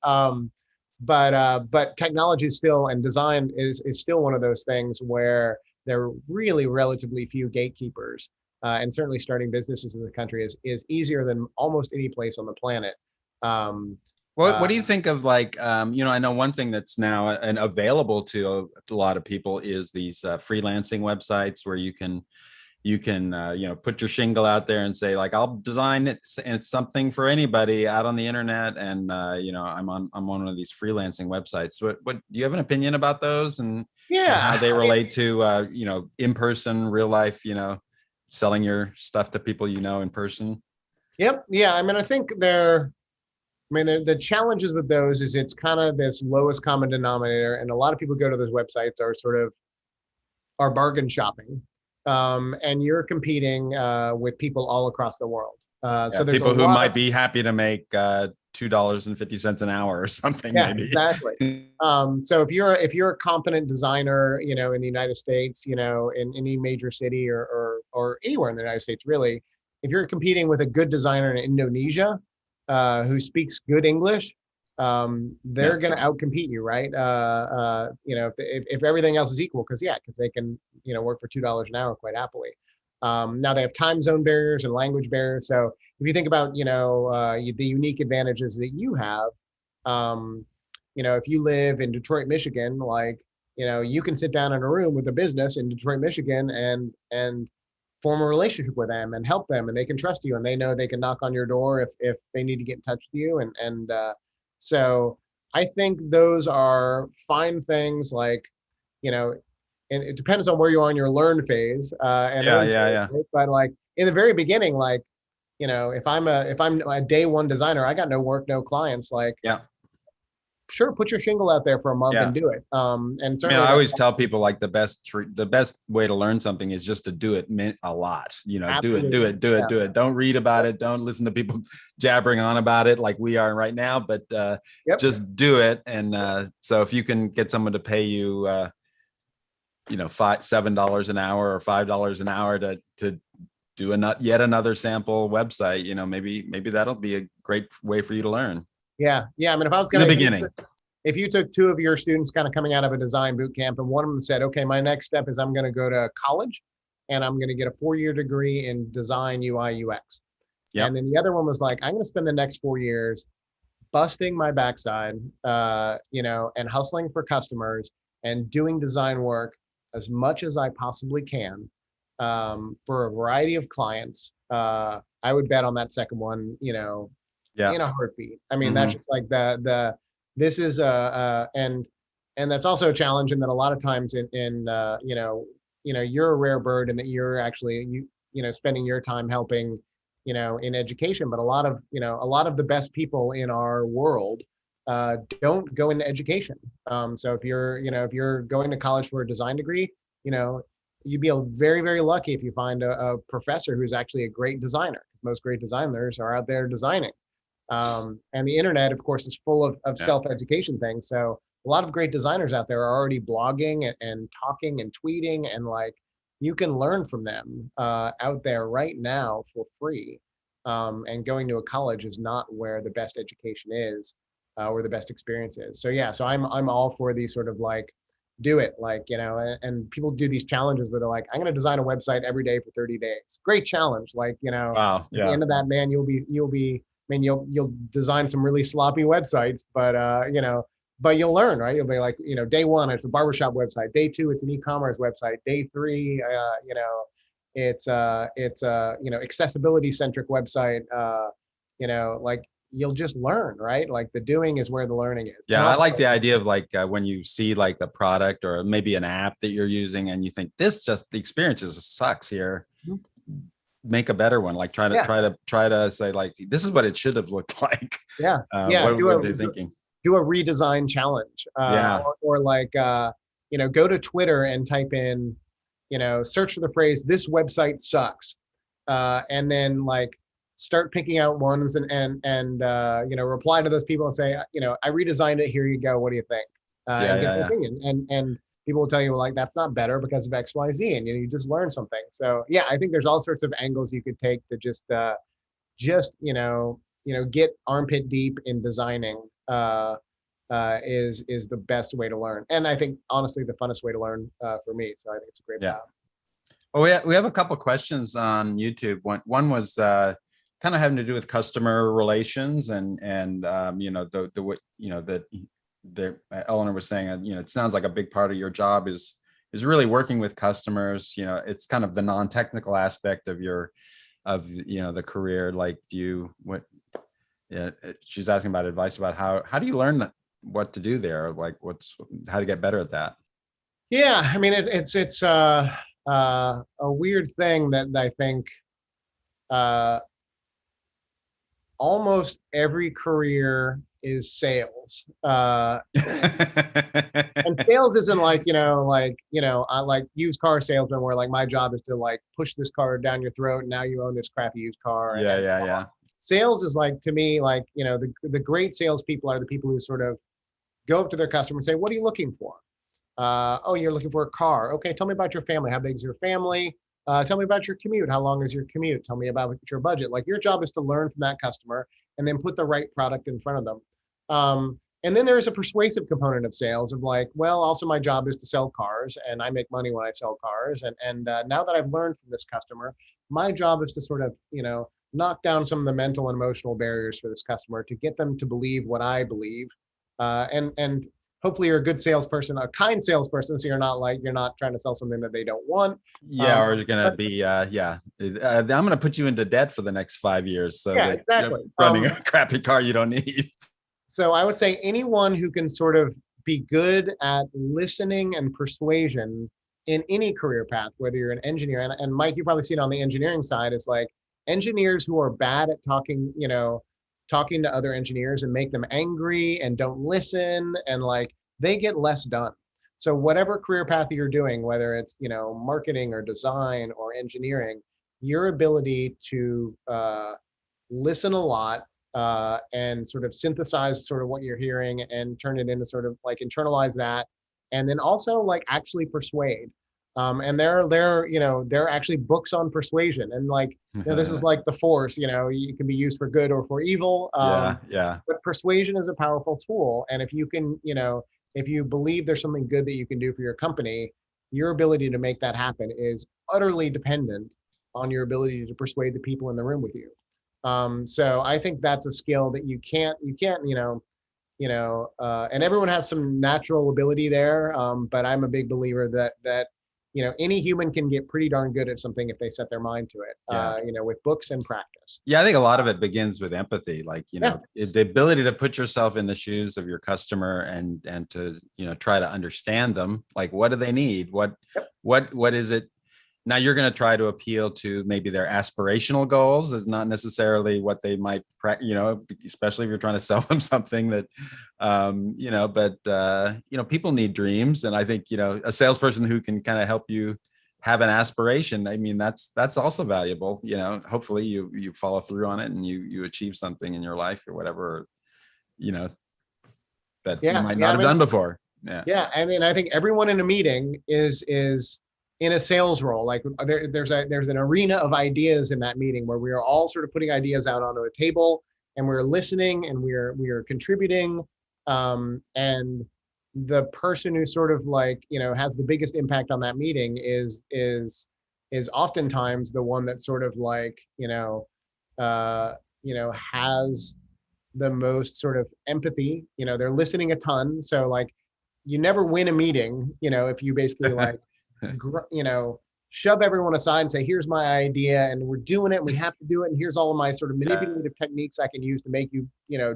C: But technology is still, and design is still one of those things where there are really relatively few gatekeepers, and certainly starting businesses in the country is easier than almost any place on the planet.
A: What do you think of I know one thing that's now and available to a lot of people is these freelancing websites where you can you can, put your shingle out there and say like, I'll design it, and it's something for anybody out on the internet. And, I'm on one of these freelancing websites. What do you have an opinion about those, and how
C: Yeah,
A: they
C: I mean,
A: relate to, in person, real life, selling your stuff to people, in person?
C: yep, yeah. I mean, I think the challenges with those is it's kind of this lowest common denominator, and a lot of people go to those websites are bargain shopping, and you're competing with people all across the world.
A: Yeah,
C: So there's a
A: people who
C: lot of
A: might be happy to make $2.50 an hour or something,
C: yeah,
A: maybe.
C: exactly. So if you're a competent designer, in the United States, in any major city or anywhere in the United States, really, if you're competing with a good designer in Indonesia who speaks good English, they're
A: Yeah.
C: going to outcompete you, right? If everything else is equal, because they can work for $2 an hour quite happily. Now they have time zone barriers and language barriers. So if you think about the unique advantages that you have, if you live in Detroit, Michigan, like you can sit down in a room with a business in Detroit, Michigan, and form a relationship with them and help them, and they can trust you, and they know they can knock on your door if they need to get in touch with you, and so I think those are fine things, like and it depends on where you are in your learn phase and
A: Yeah,
C: earn
A: yeah,
C: phase,
A: yeah.
C: right? But like in the very beginning, like if I'm a day one designer, I got no work, no clients, like
A: Yeah.
C: sure, put your shingle out there for a month and
A: Yeah.
C: do it. And
A: I mean,
C: certainly
A: I
C: that's
A: always tell people like the best way to learn something is just to do it a lot. Do it, do
C: absolutely,
A: it, do it,
C: yeah,
A: do it. Don't read about it. Don't listen to people jabbering on about it like we are right now, but
C: yep,
A: just do it. And so if you can get someone to pay you, $7 an hour or $5 an hour to do yet another sample website, maybe that'll be a great way for you to learn
C: yeah. I mean, if I was
A: in the
C: gonna,
A: beginning.
C: if you took two of your students kind of coming out of a design boot camp, and one of them said, okay, my next step is I'm going to go to college and I'm going to get a 4-year degree in design UI UX. And
A: Yep.
C: then the other one was like, I'm going to spend the next 4 years busting my backside, and hustling for customers and doing design work as much as I possibly can for a variety of clients. I would bet on that second one,
A: Yeah.
C: in a heartbeat. I mean, that's
A: Hmm.
C: just like this is and that's also a challenge in that a lot of times you're a rare bird, and that you're actually spending your time helping in education, but a lot of the best people in our world don't go into education. So if you're going to college for a design degree, you know you'd be very, very lucky if you find a professor who's actually a great designer. Most great designers are out there designing. And the internet, of course, is full of
A: Yeah.
C: self-education things. So a lot of great designers out there are already blogging and talking and tweeting, and like you can learn from them out there right now for free. And going to a college is not where the best education is, or the best experience is. So yeah, so I'm all for these sort of like do it, like and people do these challenges where they're like, I'm going to design a website every day for 30 days. Great challenge, like
A: Wow.
C: at the
A: Yeah.
C: end of that, man, you'll be I mean, you'll design some really sloppy websites, but you'll learn, right? You'll be like, day one, it's a barbershop website. Day two, it's an e-commerce website. Day three, it's accessibility centric website. Like you'll just learn, right? Like the doing is where the learning is. And
A: Yeah, I
C: also,
A: like the idea of like when you see like a product or maybe an app that you're using and you think the experience just sucks here. Make a better one. Like
C: yeah,
A: try to say like this is what it should have looked like.
C: yeah, yeah.
A: What were they thinking?
C: Do a redesign challenge,
A: Yeah,
C: or like go to Twitter and type in, search for the phrase "this website sucks," and then like start picking out ones and reply to those people and say, I redesigned it. Here you go. What do you think?
A: yeah,
C: And get
A: yeah,
C: their
A: yeah.
C: opinion. And people will tell you, well, like that's not better because of X, Y, Z, and you just learn something. So yeah, I think there's all sorts of angles you could take to just get armpit deep in designing. Is the best way to learn, and I think honestly the funnest way to learn for me. So I think it's a great
A: Yeah.
C: path.
A: Oh, we have a couple questions on YouTube. One was kind of having to do with customer relations and the way that Eleanor was saying, it sounds like a big part of your job is is really working with customers. You know, it's kind of the non-technical aspect of the career. Like, yeah, she's asking about advice about how do you learn what to do there? Like, how to get better at that?
C: Yeah, I mean, it's a weird thing that I think uh, almost every career is sales. And sales isn't like, I like used car salesman where like my job is to like push this car down your throat and now you own this crappy used car.
A: Yeah,
C: And
A: yeah, yeah.
C: sales is like, to me, like, the great salespeople are the people who sort of go up to their customer and say, what are you looking for? Oh, you're looking for a car. Okay, tell me about your family. How big is your family? Tell me about your commute. How long is your commute? Tell me about your budget. Like, your job is to learn from that customer and then put the right product in front of them. And then there's a persuasive component of sales of like, well, also my job is to sell cars and I make money when I sell cars. And now that I've learned from this customer, my job is to sort of, knock down some of the mental and emotional barriers for this customer to get them to believe what I believe. And hopefully you're a good salesperson, a kind salesperson, so you're not trying to sell something that they don't want.
A: Yeah, or it's gonna be yeah. I'm gonna put you into debt for the next 5 years, so
C: Yeah,
A: that
C: exactly.
A: running a crappy car you don't need.
C: So I would say anyone who can sort of be good at listening and persuasion in any career path, whether you're an engineer, and Mike, you probably seen on the engineering side, is like engineers who are bad at talking to other engineers and make them angry and don't listen, and like they get less done. So whatever career path you're doing, whether it's marketing or design or engineering, your ability to listen a lot and sort of synthesize sort of what you're hearing and turn it into sort of like internalize that, and then also like actually persuade. And there are actually books on persuasion, and like this is like the force. You can be used for good or for evil.
A: Yeah, yeah.
C: But persuasion is a powerful tool, and if you can, if you believe there's something good that you can do for your company, your ability to make that happen is utterly dependent on your ability to persuade the people in the room with you. So I think that's a skill that you can't, and everyone has some natural ability there. But I'm a big believer that any human can get pretty darn good at something if they set their mind to it.
A: Yeah.
C: With books and practice.
A: Yeah, I think a lot of it begins with empathy, like the ability to put yourself in the shoes of your customer and to try to understand them. Like, what do they need? What is it? Now you're going to try to appeal to maybe their aspirational goals is not necessarily what they might, especially if you're trying to sell them something that, people need dreams. And I think, a salesperson who can kind of help you have an aspiration, I mean, that's also valuable. Hopefully you follow through on it and you achieve something in your life or whatever, that you might not have done before. Yeah.
C: Yeah. I mean, I think everyone in a meeting is in a sales role. Like there's an arena of ideas in that meeting where we are all sort of putting ideas out onto a table and we're listening and we are contributing. And the person who sort of like, has the biggest impact on that meeting is oftentimes the one that sort of like, has the most sort of empathy. They're listening a ton. So like, you never win a meeting, if you basically like, shove everyone aside and say, here's my idea and we're doing it and we have to do it. And here's all of my sort of manipulative techniques I can use to make you,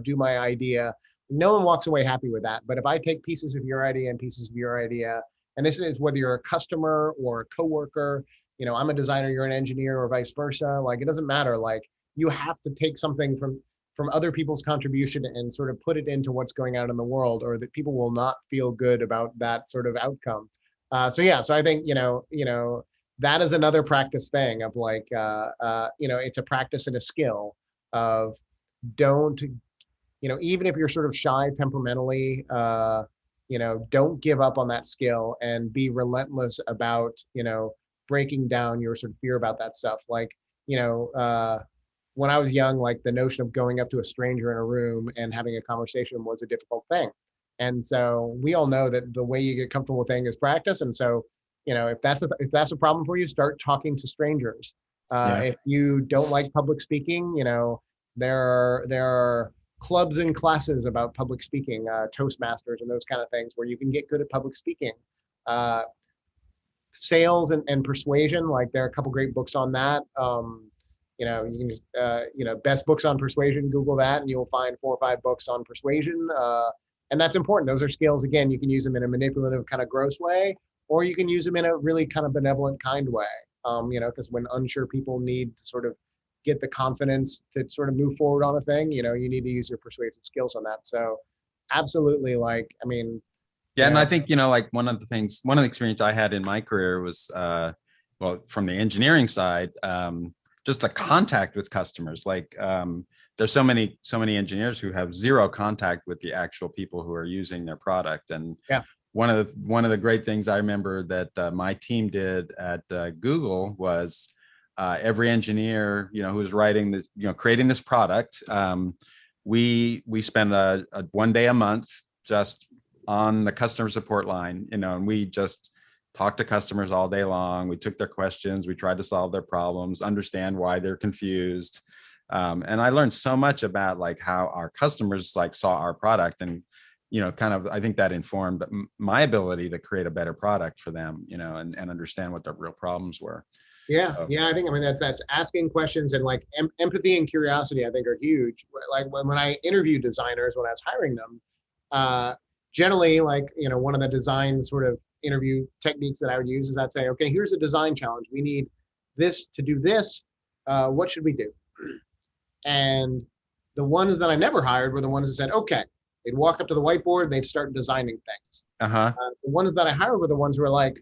C: do my idea. No one walks away happy with that. But if I take pieces of your idea and pieces of your idea, and this is whether you're a customer or a coworker, I'm a designer, you're an engineer or vice versa. Like, it doesn't matter. Like, you have to take something from other people's contribution and sort of put it into what's going on in the world, or that people will not feel good about that sort of outcome. So I think, that is another practice thing of like, it's a practice and a skill of don't, even if you're sort of shy temperamentally, don't give up on that skill and be relentless about, breaking down your sort of fear about that stuff. Like, when I was young, like the notion of going up to a stranger in a room and having a conversation was a difficult thing. And so we all know that the way you get comfortable with things is practice. And so, if that's a problem for you, start talking to strangers. If you don't like public speaking, there are clubs and classes about public speaking, Toastmasters and those kind of things where you can get good at public speaking. sales and persuasion. Like there are a couple great books on that. You know, you can just, you know, best books on persuasion, Google that, and you'll find 4 or 5 books on persuasion. And that's important. Those are skills. Again, you can use them in a manipulative kind of gross way, or you can use them in a really kind of benevolent, kind way. You know, because when unsure people need to sort of get the confidence to sort of move forward on a thing, you know, you need to use your persuasive skills on that. So absolutely, like, I mean,
A: Yeah,
C: you
A: and
C: know,
A: I think, you know, like one of the experience I had in my career was, well, from the engineering side, just the contact with customers. Like, there's so many engineers who have zero contact with the actual people who are using their product. And
C: yeah,
A: one of the great things I remember that my team did at Google was every engineer, you know, who was writing this, you know, creating this product, we spent a 1 day a month just on the customer support line, you know, and we just talked to customers all day long. We took their questions, we tried to solve their problems, understand why they're confused. And I learned so much about like how our customers like saw our product, and, you know, kind of, I think that informed my ability to create a better product for them, you know, and understand what their real problems were.
C: yeah,
A: So,
C: yeah. I think, I mean, that's asking questions, and like empathy and curiosity, I think, are huge. Like when I interview designers, when I was hiring them, uh, generally, like, you know, one of the design sort of interview techniques that I would use is I'd say, okay, here's a design challenge. We need this to do this. What should we do? And the ones that I never hired were the ones that said, okay, they'd walk up to the whiteboard and they'd start designing things.
A: uh-huh,
C: The ones that I hired were the ones who were like,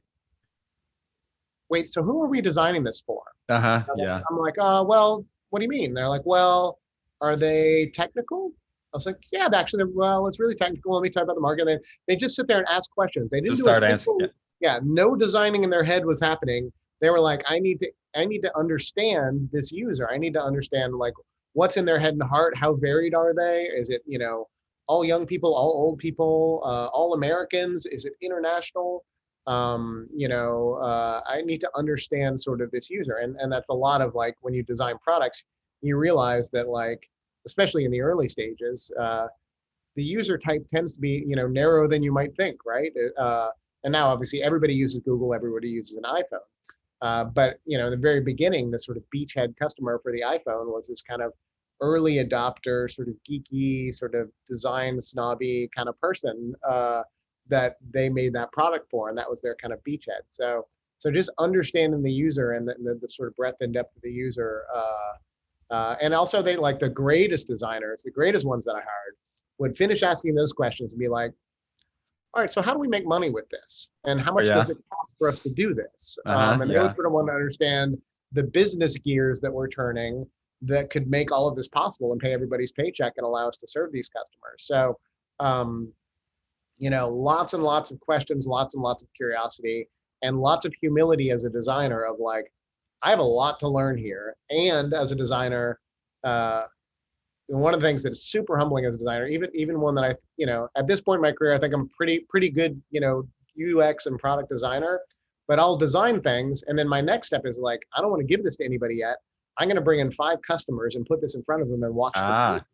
C: wait, so who are we designing this for?
A: uh-huh, yeah.
C: I'm like, well, what do you mean? They're like, well, are they technical? I was like, yeah, actually, well, it's really technical. Let me talk about the market. And they just sit there and ask questions. They didn't
A: Just
C: do a
A: start answering.
C: simple, yeah, no designing in their head was happening. They were like, I need to understand this user. I need to understand like what's in their head and heart. How varied are they? Is it, you know, all young people, all old people, all Americans? Is it international? You know, I need to understand sort of this user. And that's a lot of like when you design products, you realize that like, especially in the early stages, the user type tends to be, you know, narrower than you might think, right? And now obviously everybody uses Google, everybody uses an iPhone. But, you know, in the very beginning, the sort of beachhead customer for the iPhone was this kind of early adopter, sort of geeky, sort of design snobby kind of person that they made that product for, and that was their kind of beachhead. So just understanding the user and the sort of breadth and depth of the user. And also they like the greatest designers, the greatest ones that I hired would finish asking those questions and be like, all right, so how do we make money with this? And how much
A: Yeah.
C: does it cost for us to do this?
A: Uh-huh,
C: And they
A: yeah.
C: would sort of want to understand the business gears that we're turning that could make all of this possible and pay everybody's paycheck and allow us to serve these customers. So, you know, lots and lots of questions, lots and lots of curiosity, and lots of humility as a designer of like, I have a lot to learn here. And as a designer, one of the things that is super humbling as a designer, even one that I, you know, at this point in my career, I think I'm pretty good, you know, UX and product designer, but I'll design things. And then my next step is like, I don't want to give this to anybody yet. I'm going to bring in 5 customers and put this in front of them and watch them.
A: Ah,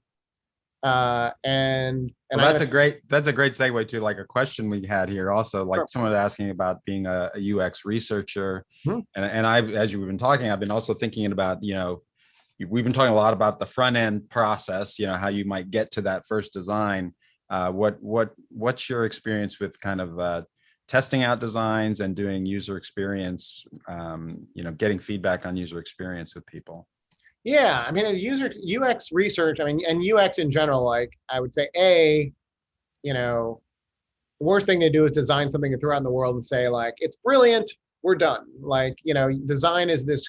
C: And
A: well, that's a great segue to like a question we had here also, like
C: Sure.
A: someone asking about being a UX researcher.
C: Hmm.
A: And I, as you've been talking, I've been also thinking about, you know, we've been talking a lot about the front end process, you know, how you might get to that first design. What's your experience with kind of testing out designs and doing user experience, you know, getting feedback on user experience with people?
C: Yeah, I mean, UX research, I mean, and UX in general, like I would say, you know, the worst thing to do is design something and throw out in the world and say like, it's brilliant, we're done. Like, you know, design is this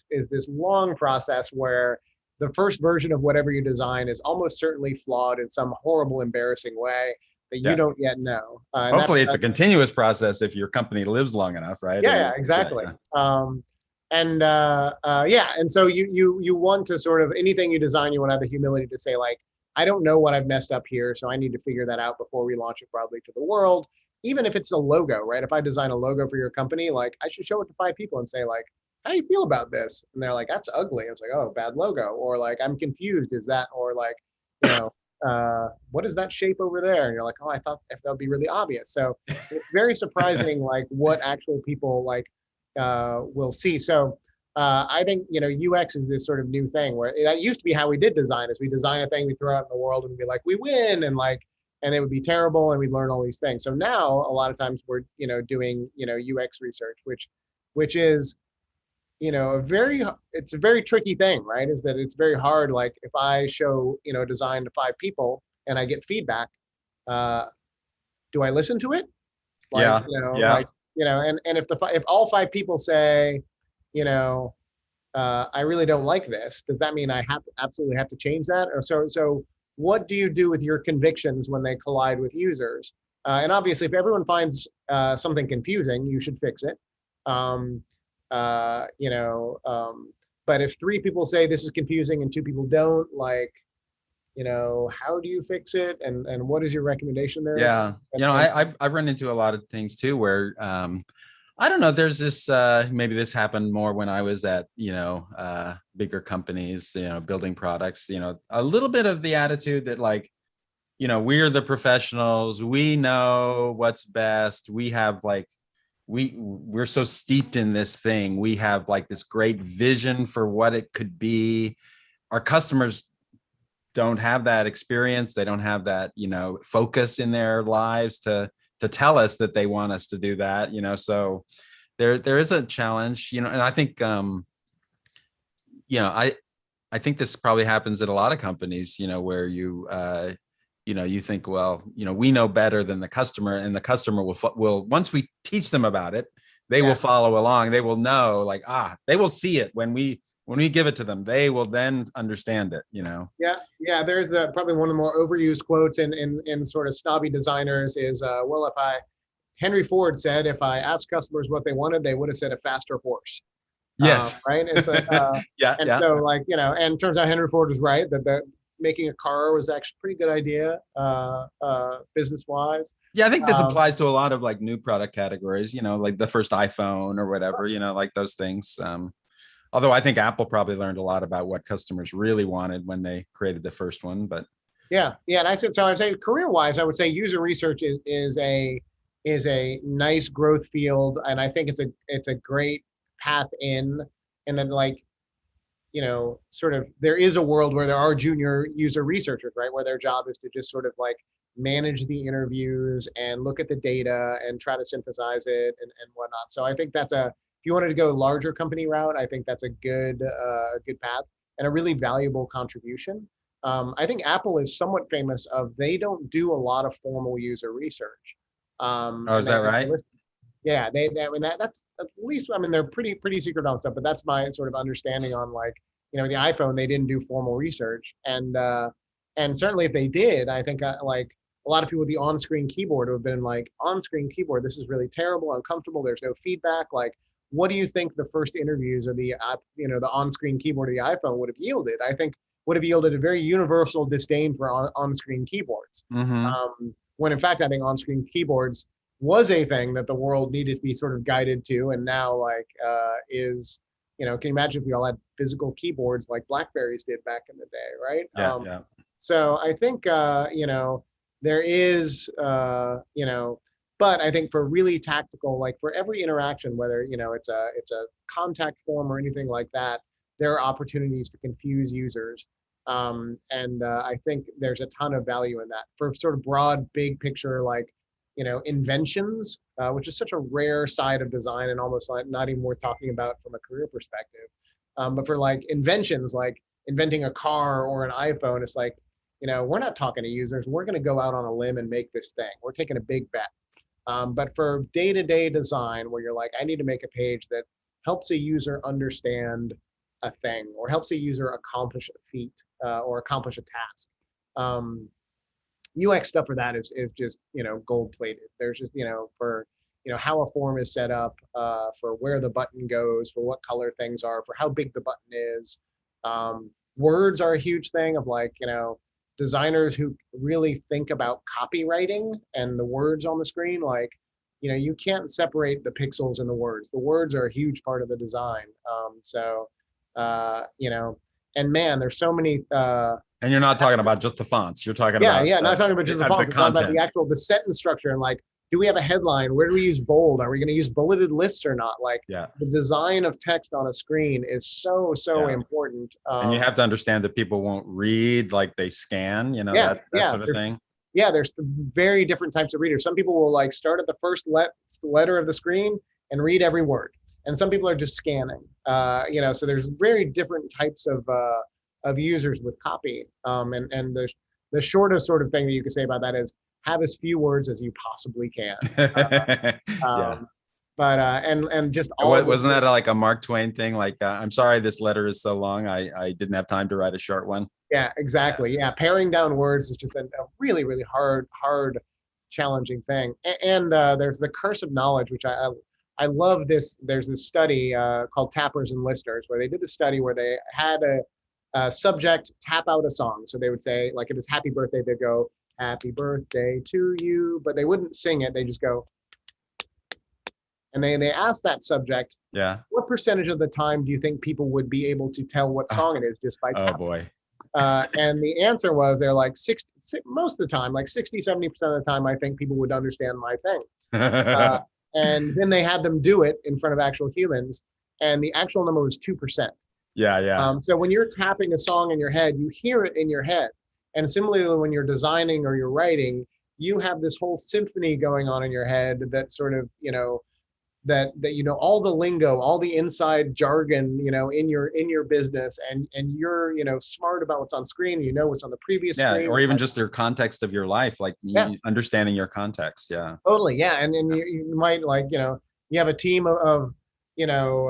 C: long process where the first version of whatever you design is almost certainly flawed in some horrible, embarrassing way that you
A: Yeah.
C: don't yet know.
A: Hopefully it's a continuous process if your company lives long enough, right?
C: Yeah, exactly.
A: Yeah.
C: And so you want to sort of anything you design, you want to have the humility to say like, I don't know what I've messed up here, so I need to figure that out before we launch it broadly to the world. Even if it's a logo, right? If I design a logo for your company, like I should show it to 5 people and say like, how do you feel about this? And they're like, that's ugly. I was like, oh, bad logo. Or like, I'm confused. Is that, or like, you know, what is that shape over there? And you're like, oh, I thought that would be really obvious. So it's very surprising, like what actual people like we'll see. So I think, you know, UX is this sort of new thing where that used to be how we did design, is we design a thing, we throw it out in the world and be like, we win, and like, and it would be terrible, and we learn all these things. So now a lot of times we're, you know, doing, you know, UX research, which is, you know, it's a very tricky thing, right? Is that it's very hard. Like if I show, you know, design to 5 people and I get feedback, uh, do I listen to it? Like,
A: Yeah. Yeah.
C: like, and if all 5 people say, you know, I really don't like this, does that mean I absolutely have to change that? Or so what do you do with your convictions when they collide with users? And obviously, if everyone finds something confusing, you should fix it. Um, you know, but if 3 people say this is confusing and 2 people don't, like, you know, how do you fix it? And what is your recommendation there?
A: Yeah. You know, I've run into a lot of things too where I don't know, there's this maybe this happened more when I was at, you know, bigger companies, you know, building products, you know, a little bit of the attitude that like, you know, we're the professionals, we know what's best, we have like we're so steeped in this thing, we have like this great vision for what it could be. Our customers don't have that experience, they don't have that, you know, focus in their lives to tell us that they want us to do that, you know. So there is a challenge, you know, and I think you know, I think this probably happens at a lot of companies, you know, where you know, you think, well, you know, we know better than the customer, and the customer will once we teach them about it, they will follow along, they will know, like, they will see it when we give it to them, they will then understand it, you know.
C: Yeah, there's probably one of the more overused quotes in sort of snobby designers is, well, Henry Ford said, if I asked customers what they wanted, they would have said a faster horse.
A: Yes.
C: Right. It's like, so like, you know, and it turns out Henry Ford was right, that making a car was actually a pretty good idea, business wise.
A: Yeah, I think this applies to a lot of like new product categories, you know, like the first iPhone or whatever, you know, like those things. Although I think Apple probably learned a lot about what customers really wanted when they created the first one, but.
C: Yeah. And I'd say career-wise, I would say user research is a nice growth field, and I think it's a great path in. And then, like, you know, sort of there is a world where there are junior user researchers, right, where their job is to just sort of like manage the interviews and look at the data and try to synthesize it and whatnot. So I think if you wanted to go larger company route, I think that's a good path and a really valuable contribution. I think Apple is somewhat famous of, they don't do a lot of formal user research.
A: Is that right?
C: Yeah, I mean, that's at least, I mean, they're pretty secret on stuff, but that's my sort of understanding on, like, you know, the iPhone, they didn't do formal research. And certainly if they did, I think like a lot of people with the on-screen keyboard who have been like, on-screen keyboard, this is really terrible, uncomfortable, there's no feedback. Like, what do you think the first interviews of the the on-screen keyboard of the iPhone would have yielded? I think would have yielded a very universal disdain for on-screen keyboards. When in fact, I think on-screen keyboards was a thing that the world needed to be sort of guided to, and now, like, is, you know, can you imagine if we all had physical keyboards like Blackberries did back in the day, right?
A: Yeah.
C: So I think, you know, there is, you know, but I think for really tactical, like for every interaction, whether, you know, it's a contact form or anything like that, there are opportunities to confuse users. And I think there's a ton of value in that for sort of broad, big picture, like, you know, inventions, which is such a rare side of design and almost like not even worth talking about from a career perspective. But for like inventions, like inventing a car or an iPhone, it's like, you know, we're not talking to users. We're going to go out on a limb and make this thing. We're taking a big bet. But for day-to-day design, where you're like, I need to make a page that helps a user understand a thing or helps a user accomplish a feat or accomplish a task. UX stuff for that is just, you know, gold plated. There's just, you know, for, you know, how a form is set up, for where the button goes, for what color things are, for how big the button is. Words are a huge thing of, like, you know, designers who really think about copywriting and the words on the screen, like, you know, you can't separate the pixels and the words. The words are a huge part of the design. You know, and man, there's so many,
A: and you're not talking about just the fonts. You're talking about
C: not talking about just the fonts. I'm talking about the sentence structure and, like, do we have a headline? Where do we use bold? Are we going to use bulleted lists or not? Like
A: Yeah.
C: the design of text on a screen is so
A: Yeah.
C: important.
A: And you have to understand that people won't read like they scan, you know,
C: Yeah,
A: that
C: yeah.
A: sort of thing.
C: Yeah, there's very different types of readers. Some people will like start at the first letter of the screen and read every word, and some people are just scanning. You know, so there's very different types of users with copy. And the shortest sort of thing that you could say about that is have as few words as you possibly can.
A: Yeah.
C: And just all
A: What, wasn't that like a Mark Twain thing? Like, I'm sorry, this letter is so long. I didn't have time to write a short one.
C: Yeah, exactly. Yeah, paring down words is just a really, really hard, challenging thing. And there's the curse of knowledge, which I love this. There's this study called Tappers and Listeners, where they did the study where they had a subject tap out a song. So they would say, like, if it's Happy Birthday, they'd go, Happy Birthday to you, but they wouldn't sing it. They just go, and they asked that subject,
A: Yeah.
C: what percentage of the time do you think people would be able to tell what song it is just by tapping?
A: Oh boy.
C: And the answer was they're like most of the time, like 60-70% of the time, I think people would understand my thing. And then they had them do it in front of actual humans, and the actual number was 2%.
A: Yeah, yeah.
C: So when you're tapping a song in your head, you hear it in your head. And similarly, when you're designing or you're writing, you have this whole symphony going on in your head that sort of, you know, that you know all the lingo, all the inside jargon, you know, in your business, and you're, you know, smart about what's on screen, you know what's on the previous screen,
A: or even just their context of your life, like understanding your context. Yeah,
C: totally. Yeah, and you might, like, you know, you have a team of you know,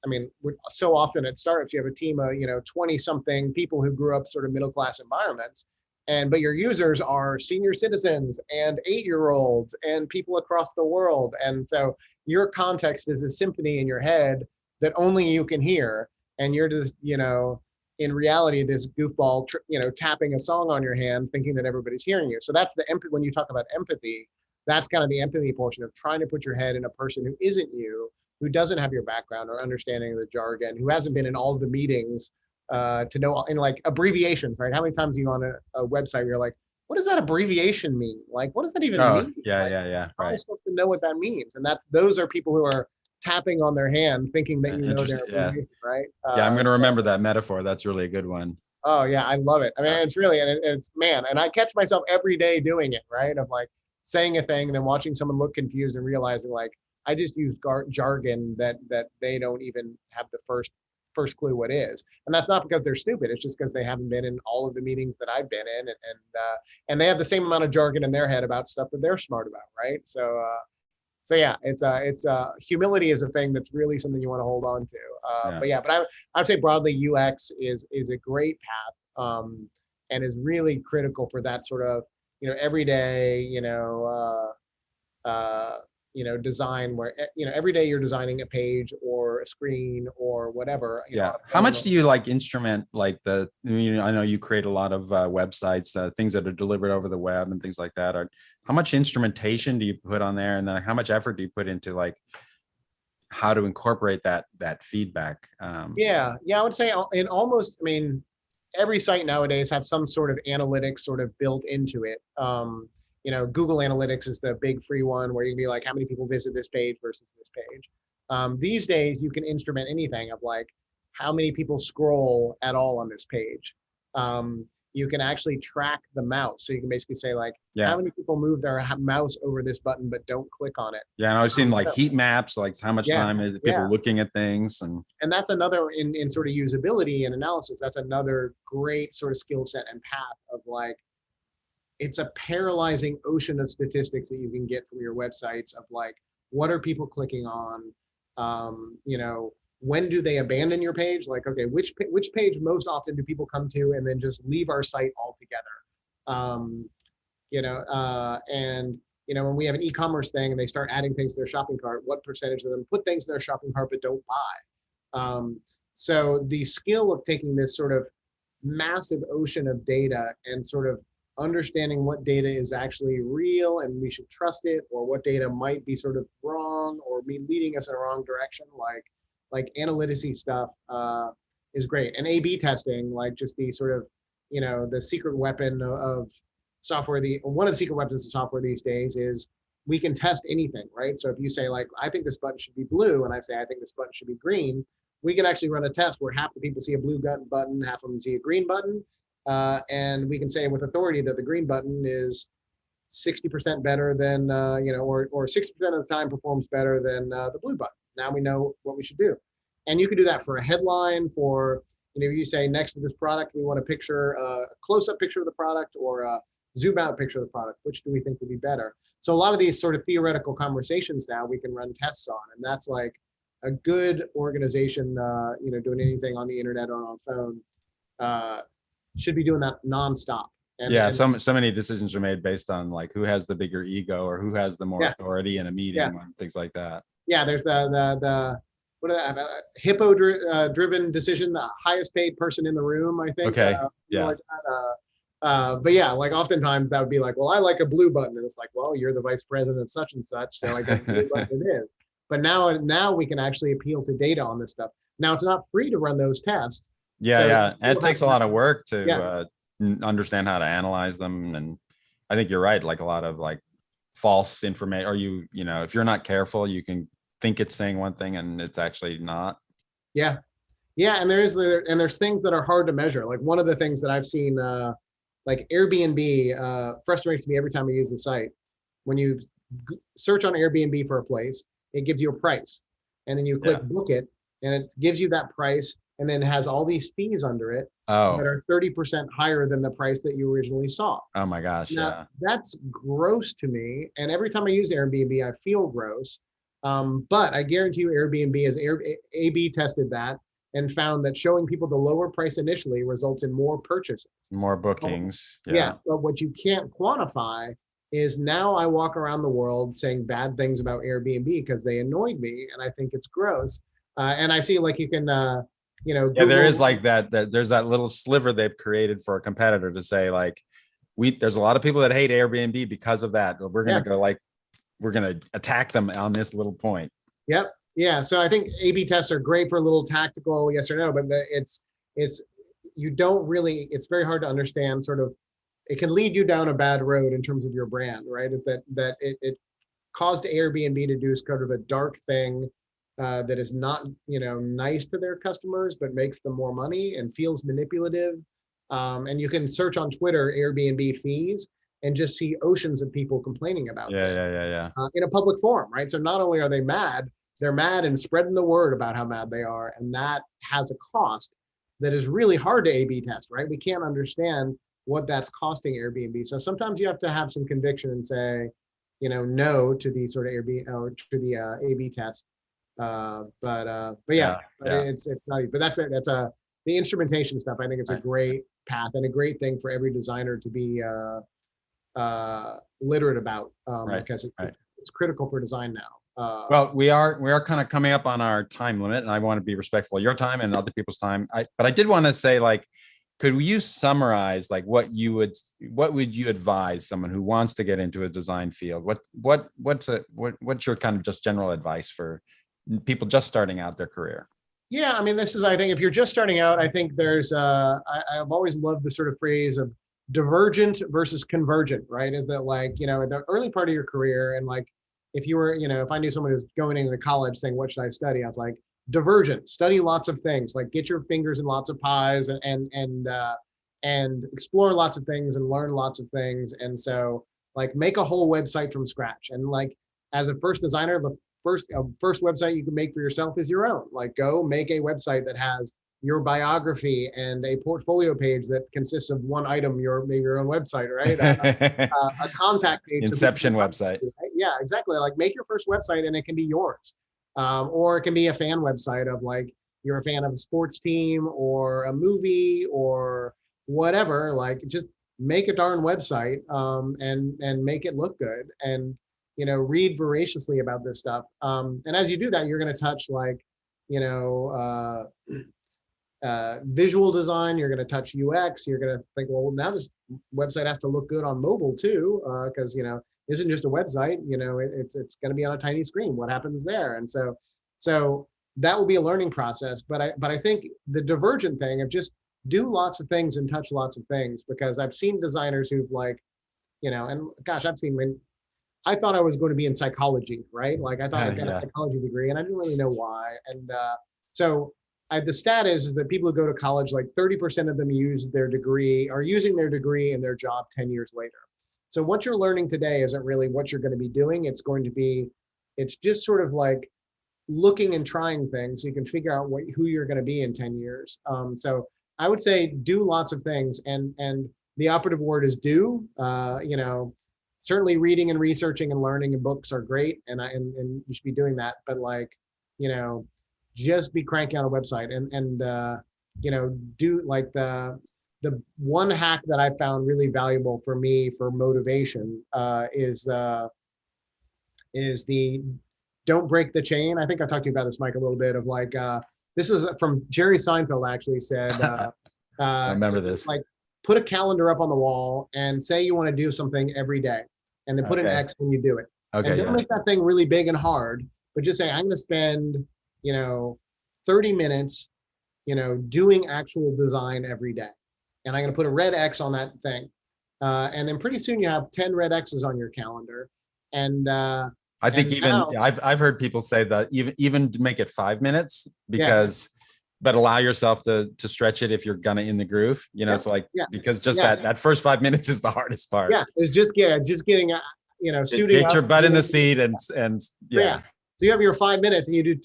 C: I mean, so often at startups you have a team of, you know, 20 something people who grew up sort of middle class environments. But your users are senior citizens and 8-year-olds and people across the world. And so your context is a symphony in your head that only you can hear. And you're just, you know, in reality, this goofball, you know, tapping a song on your hand, thinking that everybody's hearing you. So that's the empathy. When you talk about empathy, that's kind of the empathy portion of trying to put your head in a person who isn't you, who doesn't have your background or understanding of the jargon, who hasn't been in all of the meetings to know, in like abbreviations, right? How many times are you on a website where you're like, what does that abbreviation mean? Like, what does that even mean?
A: Yeah,
C: like,
A: yeah.
C: How am I supposed to know what that means? And those are people who are tapping on their hand, thinking that you know their abbreviation, right?
A: Yeah, I'm going to remember that metaphor. That's really a good one.
C: Oh yeah, I love it. I mean, it's really, and it's, man, and I catch myself every day doing it, right? Of like saying a thing and then watching someone look confused and realizing like I just use jargon that they don't even have the first clue what is. And that's not because they're stupid. It's just because they haven't been in all of the meetings that I've been in, and they have the same amount of jargon in their head about stuff that they're smart about, right? So yeah, it's humility is a thing that's really something you want to hold on to. But I'd say broadly UX is a great path, and is really critical for that sort of, you know, everyday, design where, you know, every day you're designing a page or a screen or whatever.
A: How much do you like instrument like I know you create a lot of websites, things that are delivered over the web and things like that. How much instrumentation do you put on there, and then how much effort do you put into like how to incorporate that feedback?
C: I would say in almost, I mean, every site nowadays have some sort of analytics sort of built into it. You know, Google Analytics is the big free one where you can be like, how many people visit this page versus this page. These days, you can instrument anything of like, how many people scroll at all on this page. You can actually track the mouse. So you can basically say like, how many people move their mouse over this button but don't click on it.
A: Yeah, and I was seeing like heat maps, like how much time is people looking at things. And
C: that's another, in sort of usability and analysis, that's another great sort of skill set and path of like, it's a paralyzing ocean of statistics that you can get from your websites of like, what are people clicking on? You know, when do they abandon your page? Like, okay, which page most often do people come to and then just leave our site altogether? And you know, when we have an e-commerce thing and they start adding things to their shopping cart, what percentage of them put things in their shopping cart but don't buy? So the skill of taking this sort of massive ocean of data and sort of understanding what data is actually real and we should trust it, or what data might be sort of wrong or be leading us in a wrong direction, like analytics stuff is great. And A/B testing, like just the sort of, you know, the secret weapon of software, one of the secret weapons of software these days is we can test anything, right? So if you say like, I think this button should be blue, and I say, I think this button should be green, we can actually run a test where half the people see a blue button, half of them see a green button. And we can say with authority that the green button is 60% better than, or 60% of the time performs better than the blue button. Now we know what we should do. And you can do that for a headline, for, you say next to this product, we want a picture, a close-up picture of the product or a zoom out picture of the product. Which do we think would be better? So a lot of these sort of theoretical conversations now we can run tests on, and that's like a good organization, doing anything on the internet or on phone, should be doing that nonstop.
A: And so many decisions are made based on like who has the bigger ego or who has the more authority in a meeting and things like that. Yeah, there's the what are that, hippo driven decision, the highest paid person in the room, I think. Okay.
C: Like but yeah, like oftentimes that would be like, well, I like a blue button, and it's like, well, you're the vice president of such and such, so I guess blue button it is. But now we can actually appeal to data on this stuff. Now it's not free to run those tests.
A: And it takes a lot of work to understand how to analyze them. And I think you're right, like a lot of like false information, or if you're not careful, you can think it's saying one thing and it's actually not. And there's things that are hard to measure. Like one of the things that I've seen, like Airbnb, frustrates me every time I use the site. When you search on Airbnb for a place, it gives you a price, and then you click book it, and it gives you that price, and then it has all these fees under it that are 30% higher than the price that you originally saw. Oh my gosh. Now, that's gross to me. And every time I use Airbnb, I feel gross. But I guarantee you Airbnb has A/B tested that and found that showing people the lower price initially results in more purchases. More bookings. But what you can't quantify is now I walk around the world saying bad things about Airbnb because they annoyed me and I think it's gross. And I see like you can, Google, there is like that there's that little sliver they've created for a competitor to say like, there's a lot of people that hate Airbnb because of that. We're going to go like, we're going to attack them on this little point. Yep. Yeah. So I think A/B tests are great for a little tactical yes or no, but it's very hard to understand sort of, it can lead you down a bad road in terms of your brand, right? Is that it caused Airbnb to do sort of a dark thing that is not, nice to their customers, but makes them more money and feels manipulative. And you can search on Twitter Airbnb fees and just see oceans of people complaining about it. In a public forum, right? So not only are they mad, they're mad and spreading the word about how mad they are, and that has a cost that is really hard to A/B test, right? We can't understand what that's costing Airbnb. So sometimes you have to have some conviction and say, no to the sort of Airbnb or to the A/B test. It's not. But that's the instrumentation stuff. I think it's a great path and a great thing for every designer to be literate about, because it's critical for design now. Well, we are kind of coming up on our time limit, and I want to be respectful of your time and other people's time. But I did want to say, like, could you summarize like what would you advise someone who wants to get into a design field? What's your kind of just general advice for people just starting out their career? Yeah, I mean, I think if you're just starting out, I think there's I've always loved the sort of phrase of divergent versus convergent, right? Is that like, in the early part of your career, and like if you were, if I knew someone who's going into college saying, what should I study? I was like, divergent, study lots of things, like get your fingers in lots of pies and explore lots of things and learn lots of things. And so like make a whole website from scratch. And like as a first designer, the first website you can make for yourself is your own. Like go make a website that has your biography and a portfolio page that consists of one item, maybe your own website, right? A contact page. Inception website. Right? Yeah, exactly. Like make your first website and it can be yours. Or it can be a fan website of like, you're a fan of a sports team or a movie or whatever, like just make a darn website and make it look good and, read voraciously about this stuff. And as you do that, you're going to touch like, visual design, you're going to touch UX, you're going to think, well, now this website has to look good on mobile too, because, isn't just a website, it's going to be on a tiny screen. What happens there? And so that will be a learning process. But I think the divergent thing of just do lots of things and touch lots of things, because I've seen designers who've like
C: and gosh, I thought I was going to be in psychology, right? Like I thought I'd got a
A: Yeah.
C: psychology degree and I didn't really know why. And so the stat is that people who go to college, like 30% of them are using their degree in their job 10 years later. So what you're learning today isn't really what you're going to be doing. It's just sort of like looking and trying things so you can figure out who you're going to be in 10 years. So I would say do lots of things, and the operative word is do. Certainly reading and researching and learning and books are great, and you should be doing that. But like, you know, just be cranking out a website and do like the one hack that I found really valuable for me for motivation is the don't break the chain. I think I talked to you about this, Mike, a little bit of like, this is from Jerry Seinfeld actually said,
A: I remember this.
C: like put a calendar up on the wall and say you want to do something every day and then put an
A: Okay.
C: X when you do it.
A: Okay.
C: And don't make that thing really big and hard, but just say, I'm going to spend, 30 minutes, doing actual design every day. And I'm going to put a red X on that thing. And then pretty soon you have 10 red X's on your calendar. And
A: I think
C: and
A: even
C: now-
A: I've heard people say that even to make it 5 minutes because but allow yourself to stretch it if you're gonna in the groove. It's like because just that first 5 minutes is the hardest part.
C: Yeah, it's just getting suiting
A: Get
C: up,
A: your butt in the seat and
C: So you have your 5 minutes and you do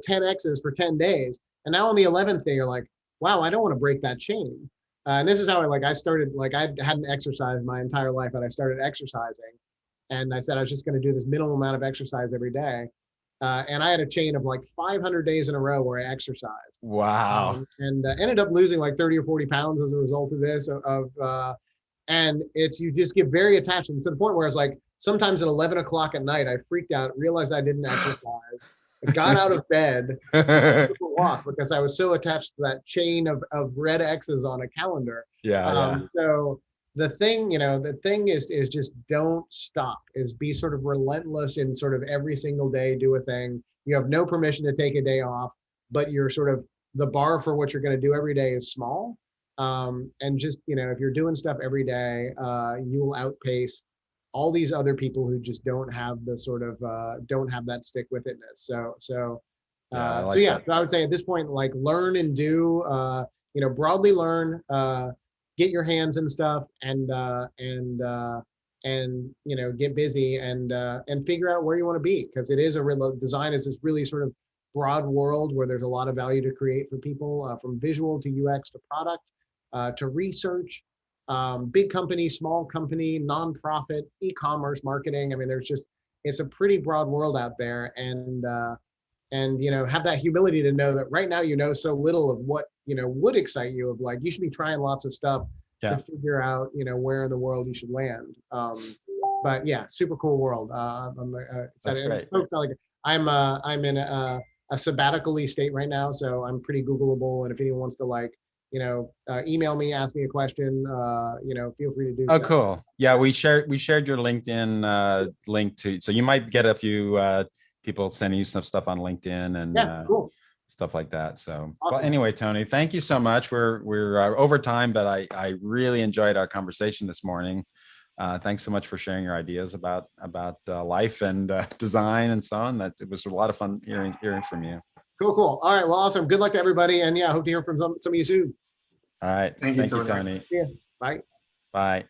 C: 10 X's for 10 days. And now on the 11th day, you're like, wow, I don't want to break that chain. And this is how I started, like I hadn't exercised my entire life, but I started exercising. And I said I was just going to do this minimal amount of exercise every day. And I had a chain of like 500 days in a row where I exercised.
A: Wow.
C: And ended up losing like 30 or 40 pounds as a result of this. And you just get very attached to the point where it's like sometimes at 11 o'clock at night, I freaked out, realized I didn't exercise. I got out of bed, took a walk because I was so attached to that chain of red X's on a calendar. So the thing is just don't stop, is be sort of relentless in sort of every single day, do a thing. You have no permission to take a day off, but you're sort of the bar for what you're going to do every day is small. And just, if you're doing stuff every day, you will outpace all these other people who just don't have the sort of, don't have that stick with itness. So I would say at this point, like learn and do, broadly learn, get your hands in stuff and get busy and figure out where you want to be. Cause it is design is this really sort of broad world where there's a lot of value to create for people, from visual to UX to product, to research, big company, small company, nonprofit, e-commerce, marketing. I mean, it's a pretty broad world out there, and have that humility to know that right now so little of what would excite you. Of like, you should be trying lots of stuff to figure out where in the world you should land. But yeah, super cool world. I'm excited.
A: That's great.
C: Folks, I'm in a sabbatical state right now, so I'm pretty Googleable. And if anyone wants to email me, ask me a question, feel free to do so.
A: Oh, cool. Yeah, we shared your LinkedIn link to, so you might get a few people sending you some stuff on LinkedIn and
C: cool.
A: stuff like that. So,
C: awesome.
A: Well, anyway, Tony, thank you so much. We're over time, but I really enjoyed our conversation this morning. Thanks so much for sharing your ideas about life and design and so on. It was a lot of fun hearing from you.
C: Cool. All right. Well, awesome. Good luck to everybody. And I hope to hear from some of you soon.
A: All right. Thank you, Tony.
C: Yeah. Bye.
A: Bye.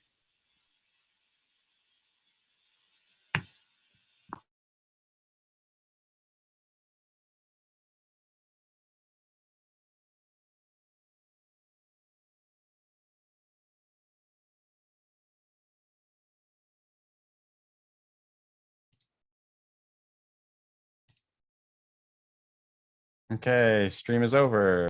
A: Okay, stream is over.